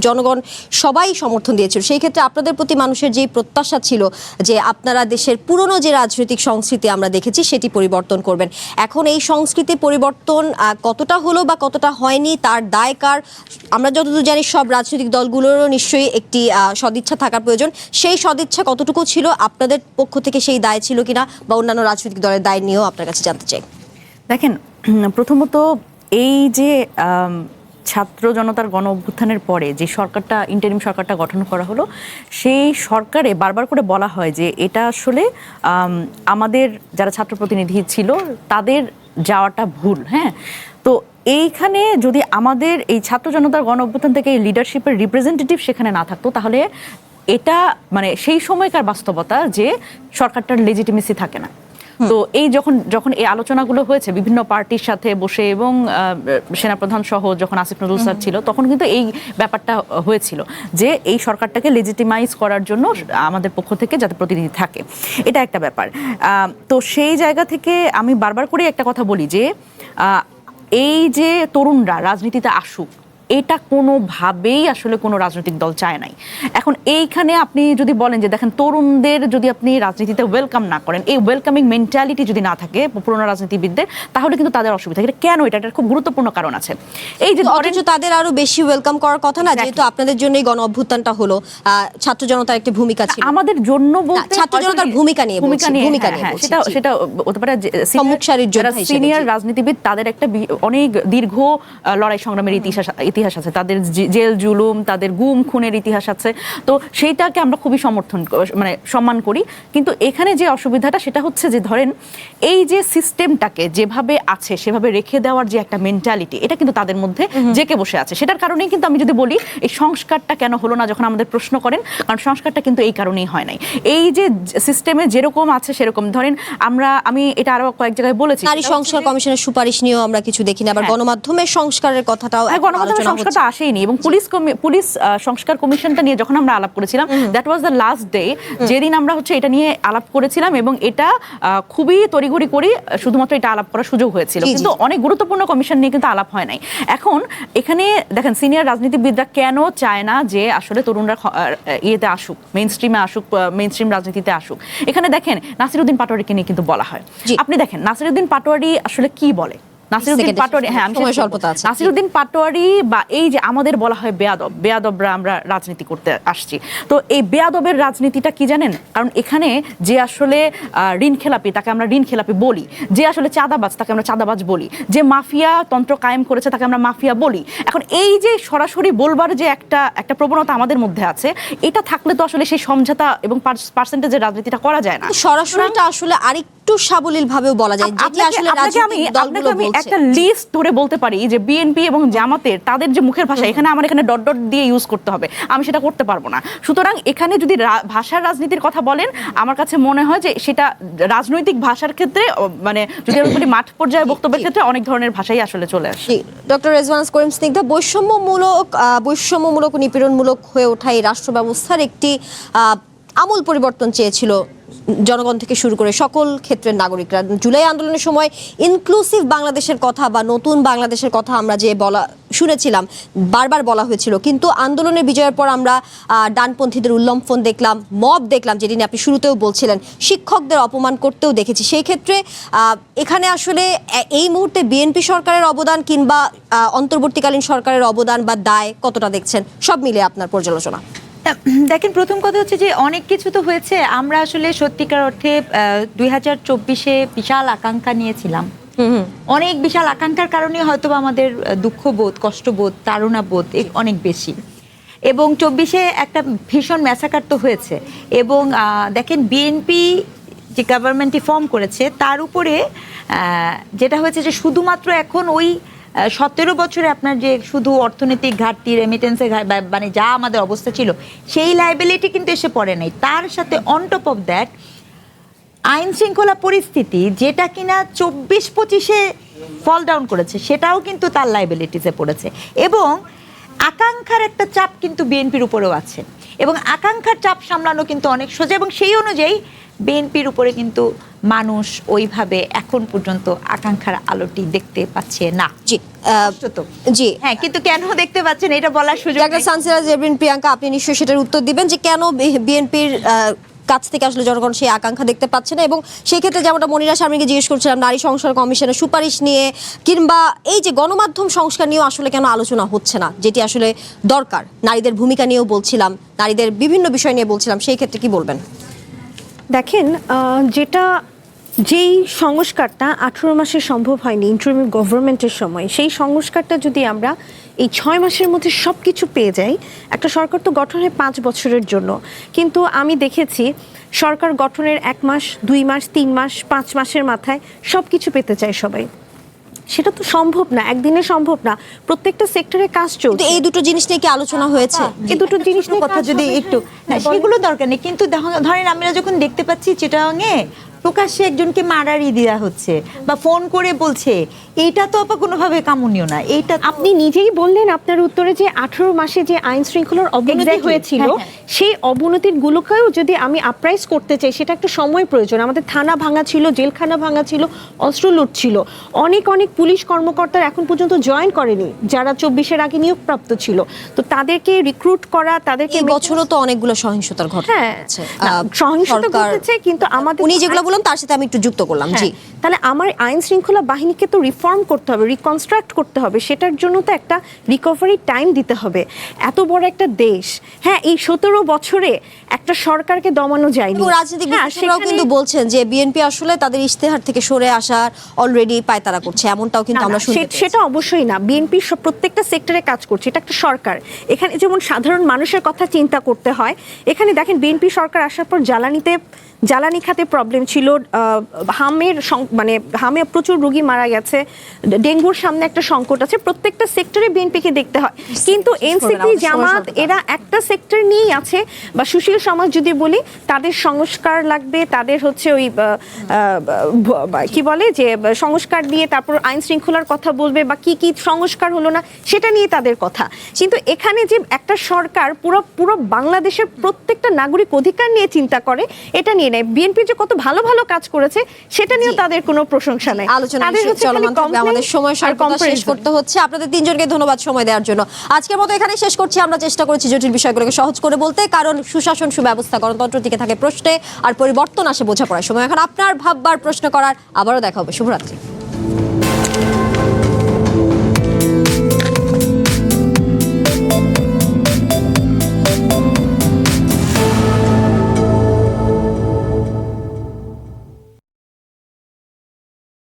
জনগণ সবাই সমর্থন দিয়েছিল। সেই ক্ষেত্রে আপনাদের প্রতি মানুষের যেই প্রত্যাশা ছিল যে আপনারা দেশের পুরনো যে রাজনৈতিক সংস্কৃতি আমরা দেখেছি সেটি পরিবর্তন করবেন, এখন এই সংস্কৃতি পরিবর্তন কতটা হলো বা কতটা হয়নি তার দায় কার? আমরা যতদূর জানি সব রাজনৈতিক দলগুলোরও নিশ্চয়ই একটি সদিচ্ছা থাকার প্রয়োজন। সেই সদিচ্ছা কতটুকু ছিল আপনাদের পক্ষ থেকে, সেই দায় ছিল কিনা, বা অন্যান্য রাজনৈতিক দলের দায় নিয়েও আপনার কাছে জানতে চাই। দেখেন, প্রথমত এই যে ছাত্র জনতার গণ অভ্যুত্থানের পরে যে সরকারটা, ইন্টারিম সরকারটা গঠন করা হলো, সেই সরকারে বারবার করে বলা হয় যে এটা আসলে আমাদের যারা ছাত্র প্রতিনিধি ছিল তাদের যাওয়াটা ভুল। হ্যাঁ, তো এইখানে যদি আমাদের এই ছাত্র জনতার গণ অভ্যুত্থান থেকে এই লিডারশিপের রিপ্রেজেন্টেটিভ সেখানে না থাকতো, তাহলে এটা মানে সেই সময়কার বাস্তবতা যে সরকারটার লেজিটিমেসি থাকে না। তো এই যখন এই আলোচনাগুলো হয়েছে বিভিন্ন পার্টির সাথে বসে এবং সেনাপ্রধান সহ যখন আসিফ নজরুল স্যার ছিল, তখন কিন্তু এই ব্যাপারটা হয়েছিল যে এই সরকারটাকে লেজিটিমাইজ করার জন্য আমাদের পক্ষ থেকে যাতে প্রতিনিধি থাকে, এটা একটা ব্যাপার। তো সেই জায়গা থেকে আমি বারবার করে একটা কথা বলি যে এই যে তরুণরা রাজনীতিতে আসুক, এটা কোনোভাবেই আসলে কোনো রাজনৈতিক দল চায় নাই। এখন এইখানে আপনি যদি বলেন যে দেখেন তরুণদের যদি আপনি রাজনীতিতে ওয়েলকাম না করেন, এই ওয়েলকামিং মেন্টালিটি যদি না থাকে পুরনো রাজনীতিবিদদের, তাহলে কিন্তু তাদের অসুবিধা। এটা কেন? এটা খুব গুরুত্বপূর্ণ কারণ আছে। এই যে অথচ তাদের আরো বেশি ওয়েলকাম করার কথা না, যেহেতু আপনাদের জন্যই গণ অভ্যুত্থানটা হলো, ছাত্র জনতার একটা ভূমিকা ছিল। আমাদের জন্য বলতে ছাত্র জনতার ভূমিকা নিয়ে সেটা হতে পারে যারা সিনিয়র রাজনীতিবিদ তাদের একটা অনেক দীর্ঘ লড়াই সংগ্রামের ইতিহাস আছে, তাদের জেল জুলুম, তাদের গুম খুনের ইতিহাস আছে। তো সেইটাকে আমরা খুবই সম্মান করি। কিন্তু এখানে যে অসুবিধাটা সেটা হচ্ছে যে ধরেন এই যে সিস্টেমটাকে যেভাবে আছে সেভাবে রেখে দেওয়ার যে একটা মেন্টালিটি, এটা কিন্তু তাদের মধ্যে জেকে বসে আছে। সেটার কারণেই কিন্তু আমি যদি বলি এই সংস্কারটা কেন হলো না যখন আমাদের প্রশ্ন করেন, কারণ সংস্কারটা কিন্তু এই কারণেই হয় নাই। এই যে সিস্টেমে যেরকম আছে সেরকম ধরেন আমি এটা আরো কয়েক জায়গায় বলেছি, নারী সংস্কার কমিশনের সুপারিশ নিয়েও আমরা কিছু দেখি না, আবার গণমাধ্যমের সংস্কারের কথাটাও গণমাধ্যমের সংস্কারটা আসেইনি এবং পুলিশ সংস্কার কমিশনটা নিয়ে যখন আমরা আলাপ করেছিলাম, that was the last day যেদিন আমরা হচ্ছে এটা নিয়ে আলাপ করেছিলাম, এবং এটা খুবই তড়িঘড়ি করে শুধুমাত্র এটা আলাপ করার সুযোগ হয়েছিল, কিন্তু অনেক গুরুত্বপূর্ণ কমিশন নিয়ে কিন্তু আলাপ হয় নাই। এখন এখানে দেখেন সিনিয়র রাজনীতিবিদরা কেন চায় না যে আসলে তরুণরা ইয়েতে আসুক, মেইন স্ট্রিমে আসুক, মেইন স্ট্রিম রাজনীতিতে আসুক। এখানে দেখেন নাসিরউদ্দিন পাটোয়ারিকে নিয়ে কিন্তু বলা হয়। আপনি দেখেন নাসিরউদ্দিন পাটোয়ারি আসলে কি বলে, নাসিরউদ্দিন পাটোয়ারি, হ্যাঁ আমি নাসিরউদ্দিন পাটোয়ারি বা এই যে আমাদের বলা হয় বেয়াদবরা আমরা রাজনীতি করতে আসছি, তো এই বেয়াদবের রাজনীতিটা কি জানেন? কারণ এখানে যে আসলে ঋণ খেলাপি তাকে আমরা ঋণ খেলাপি বলি, যে আসলে চাঁদাবাজ তাকে আমরা চাঁদাবাজ বলি, যে মাফিয়া তন্ত্র কায়েম করেছে তাকে আমরা মাফিয়া বলি। এখন এই যে সরাসরি বলবার যে একটা প্রবণতা আমাদের মধ্যে আছে, এটা থাকলে তো আসলে সেই সমঝোতা এবং পার্সেন্টেজের রাজনীতিটা করা যায় না। সরাসরিটা আসলে আরেকটু সাবলীল ভাবেও বলা যায়, যেটি আসলে রাজনৈতিক দলগুলো বলছে। একটা লিস্ট ধরে বলতে পারি যে বিএনপি এবং জামাতের তাদের যে মুখের ভাষা, এখানে আমার এখানে ডট ডট দিয়ে ইউজ করতে হবে, আমি সেটা করতে পারবো না। সুতরাং এখানে যদি ভাষার রাজনীতির কথা বলেন, আমার কাছে মনে হয় যে সেটা রাজনৈতিক ভাষার ক্ষেত্রে মানে যদি আমি বলি মাঠ পর্যায়ে বক্তব্যের ক্ষেত্রে অনেক ধরনের ভাষাই আসলে চলে আসে। ডক্টর রেজওয়ানা করিম স্নিগ্ধা, বৈষম্যমূলক নিপীড়নমূলক হয়ে ওঠা এই রাষ্ট্র ব্যবস্থার একটি আমূল পরিবর্তন চেয়েছিল জনগণ থেকে শুরু করে সকল ক্ষেত্রের নাগরিকরা। জুলাই আন্দোলনের সময় ইনক্লুসিভ বাংলাদেশের কথা বা নতুন বাংলাদেশের কথা আমরা যে শুনেছিলাম, বারবার বলা হয়েছিল, কিন্তু আন্দোলনের বিজয়ের পর আমরা ডানপন্থীদের উল্লম্ফন দেখলাম, মব দেখলাম, যেটি নিয়ে আপনি শুরুতেও বলছিলেন, শিক্ষকদের অপমান করতেও দেখেছি। সেই ক্ষেত্রে এখানে আসলে এই মুহূর্তে বিএনপি সরকারের অবদান কিংবা অন্তর্বর্তীকালীন সরকারের অবদান বা দায় কতটা দেখছেন, সব মিলে আপনার পর্যালোচনা? দেখেন, প্রথম কথা হচ্ছে যে অনেক কিছু তো হয়েছে। আমরা আসলে সত্যিকার অর্থে 2024-এ বিশাল আকাঙ্ক্ষা নিয়েছিলাম, অনেক বিশাল আকাঙ্ক্ষার কারণে হয়তো আমাদের দুঃখবোধ, কষ্টবোধ, তাড়নাবোধ অনেক বেশি। এবং 24-এ একটা ভীষণ ম্যাসাকার তো হয়েছে। এবং দেখেন বিএনপি যে গভর্নমেন্টটি ফর্ম করেছে তার উপরে যেটা হয়েছে যে শুধুমাত্র এখন ওই 17 বছরে আপনার যে শুধু অর্থনৈতিক ঘাটতি, রেমিটেন্সের মানে যা আমাদের অবস্থা ছিল সেই লাইবিলিটি কিন্তু এসে পড়ে নাই। তার সাথে অন টপ অফ দ্যাট আইন শৃঙ্খলা পরিস্থিতি যেটা কিনা 24-25-এ ফল ডাউন করেছে, সেটাও কিন্তু তার লাইবিলিটিসে পড়েছে। এবং আকাঙ্ক্ষার একটা চাপ কিন্তু বিএনপির উপরেও আছে, এবং আকাঙ্ক্ষার চাপ সামলানো কিন্তু অনেক সোজা, এবং সেই অনুযায়ী বিএনপির উপরে কিন্তু মানুষ ওইভাবে এখন পর্যন্ত আকাঙ্ক্ষার আলোটি দেখতে পাচ্ছে না। জি হ্যাঁ, কিন্তু কেন দেখতে পাচ্ছেন এটা বলার সুযোগ নেই। সানসিরা জেবরিন প্রিয়াঙ্কা, আপনি নিশ্চয়ই সেটার উত্তর দিবেন যে কেন বিএনপির কাছ থেকে আসলে জনগণ সেই আকাঙ্ক্ষা দেখতে পাচ্ছে না। এবং সেই ক্ষেত্রে যেমনটা মনিরা শারমিনকে জিজ্ঞেস করছিলাম, নারী সংস্কার কমিশনের সুপারিশ নিয়ে কিংবা এই যে গণমাধ্যম সংস্কার নিয়েও আসলে কেন আলোচনা হচ্ছে না, যেটি আসলে দরকার। নারীদের ভূমিকা নিয়েও বলছিলাম, নারীদের বিভিন্ন বিষয় নিয়ে বলছিলাম, সেই ক্ষেত্রে কি বলবেন? দেখেন, যেই সংস্কারটা 18 মাসে সম্ভব হয়নি ইন্টারিম গভর্নমেন্টের সময়, সেই সংস্কারটা যদি আমরা এই 6 মাসের মধ্যে সব কিছু পেয়ে যাই, একটা সরকার তো গঠন হয় 5 বছরের জন্য, কিন্তু আমি দেখেছি সরকার গঠনের 1 মাস, 2 মাস, 3 মাস, 5 মাসের মাথায় সব কিছু পেতে চায় সবাই। সেটা তো সম্ভব না, একদিনে সম্ভব না। প্রত্যেকটা সেক্টরে কাজ চলছে। এই দুটো জিনিস নিয়ে কি আলোচনা হয়েছে? এই দুটো জিনিস নিয়ে কথা যদি একটু, সেগুলো দরকার নেই, কিন্তু ধরেন আমরা যখন দেখতে পাচ্ছি চিটাগাংয়ে প্রকাশ্যে একজনকে মারারি দেওয়া হচ্ছে বা ফোন করে বলছে, এইটা তো আপা কোনোভাবে কামনীয় না। এইটা আপনি নিজেই বললেন আপনার উত্তরে যে 18 মাসে যে আইন শৃঙ্খলার অবনতি হয়েছিল, সেই অবনতির গুলোকেও যদি আমি আপরাইজ করতে চাই, সেটা একটা সময় প্রয়োজন। আমাদের থানা ভাঙা ছিল, জেলখানা ভাঙা ছিল, অস্ত্র লুট ছিল, অনেক পুলিশ কর্মকর্তারা এখন পর্যন্ত জয়েন করেনি যারা 24-এর আগে নিয়োগপ্রাপ্ত ছিল। তো তাদেরকে রিক্রুট করা, তাদেরকে বছরও তো অনেকগুলো সহিংসতার ঘটনা হচ্ছে, সহিংসতা ঘটেছে, কিন্তু আমাদের উনি যেগুলো বললেন তার সাথে আমি একটু যুক্ত করলাম। জি, তাহলে আমার আইন শৃঙ্খলা বাহিনীকে তো রিফর্ম করতে হবে, রিকনস্ট্রাক্ট করতে হবে, সেটার জন্য তো একটা রিকভারি টাইম দিতে হবে। এত বড় একটা দেশ, হ্যাঁ, এই 17 বছরে একটা সরকারকে দমানো যায়নি। রাজনৈতিক বিশ্লেষকরাও কিন্তু বলছেন যে বিএনপি আসলে তাদের ইশতেহার থেকে সরে আসার অলরেডি পায়তারা করছে, এমনটাও কিন্তু আমরা শুনতে পেয়েছি। সেটা অবশ্যই না, বিএনপি প্রত্যেকটা সেক্টরে কাজ করছে, এটা একটা সরকার। এখানে যেমন সাধারণ মানুষের কথা চিন্তা করতে হয়, এখানে দেখেন বিএনপি সরকার আসার পর জ্বালানি খাতে প্রবলেম ছিল, ছিল মানে হামে প্রচুর রোগী মারা গেছে, ডেঙ্গুর সামনে একটা সংকট আছে, প্রত্যেকটা সেক্টরে বিএনপিকে দেখতে হয়। কিন্তু এনসিপি জামাত এরা একটা সেক্টর নিয়েই আছে, বা সুশীল সমাজ যদি বলি তাদের সংস্কার লাগবে, তাদের হচ্ছে ওই কি বলে যে সংস্কার দিয়ে তারপর আইন শৃঙ্খলার কথা বলবে, বা কি কি সংস্কার হলো না সেটা নিয়ে তাদের কথা। কিন্তু এখানে যে একটা সরকার পুরো বাংলাদেশের প্রত্যেকটা নাগরিক অধিকার নিয়ে চিন্তা করে, এটা নিয়ে নেয়। বিএনপি যে কত ভালো ভালো কাজ করেছে সেটা নিয়েও তাদের কোনো প্রশংসা নেই। আলোচনা চলমান থাকবে, আমাদের সময় স্বল্পতা শেষ করতে হচ্ছে। আপনাদের তিনজনকে ধন্যবাদ সময় দেওয়ার জন্য। আজকের মতো এখানে শেষ করছি। আমরা চেষ্টা করেছি জটিল বিষয়গুলোকে সহজ করে বলতে, কারণ সুশাসন, সুব্যবস্থা, গণতন্ত্র টিকে থাকে প্রশ্নে, আর পরিবর্তন আসে বোঝাপড়ার সময়। এখন আপনার ভাববার, প্রশ্ন করার। আবারও দেখা হবে। শুভরাত্রি।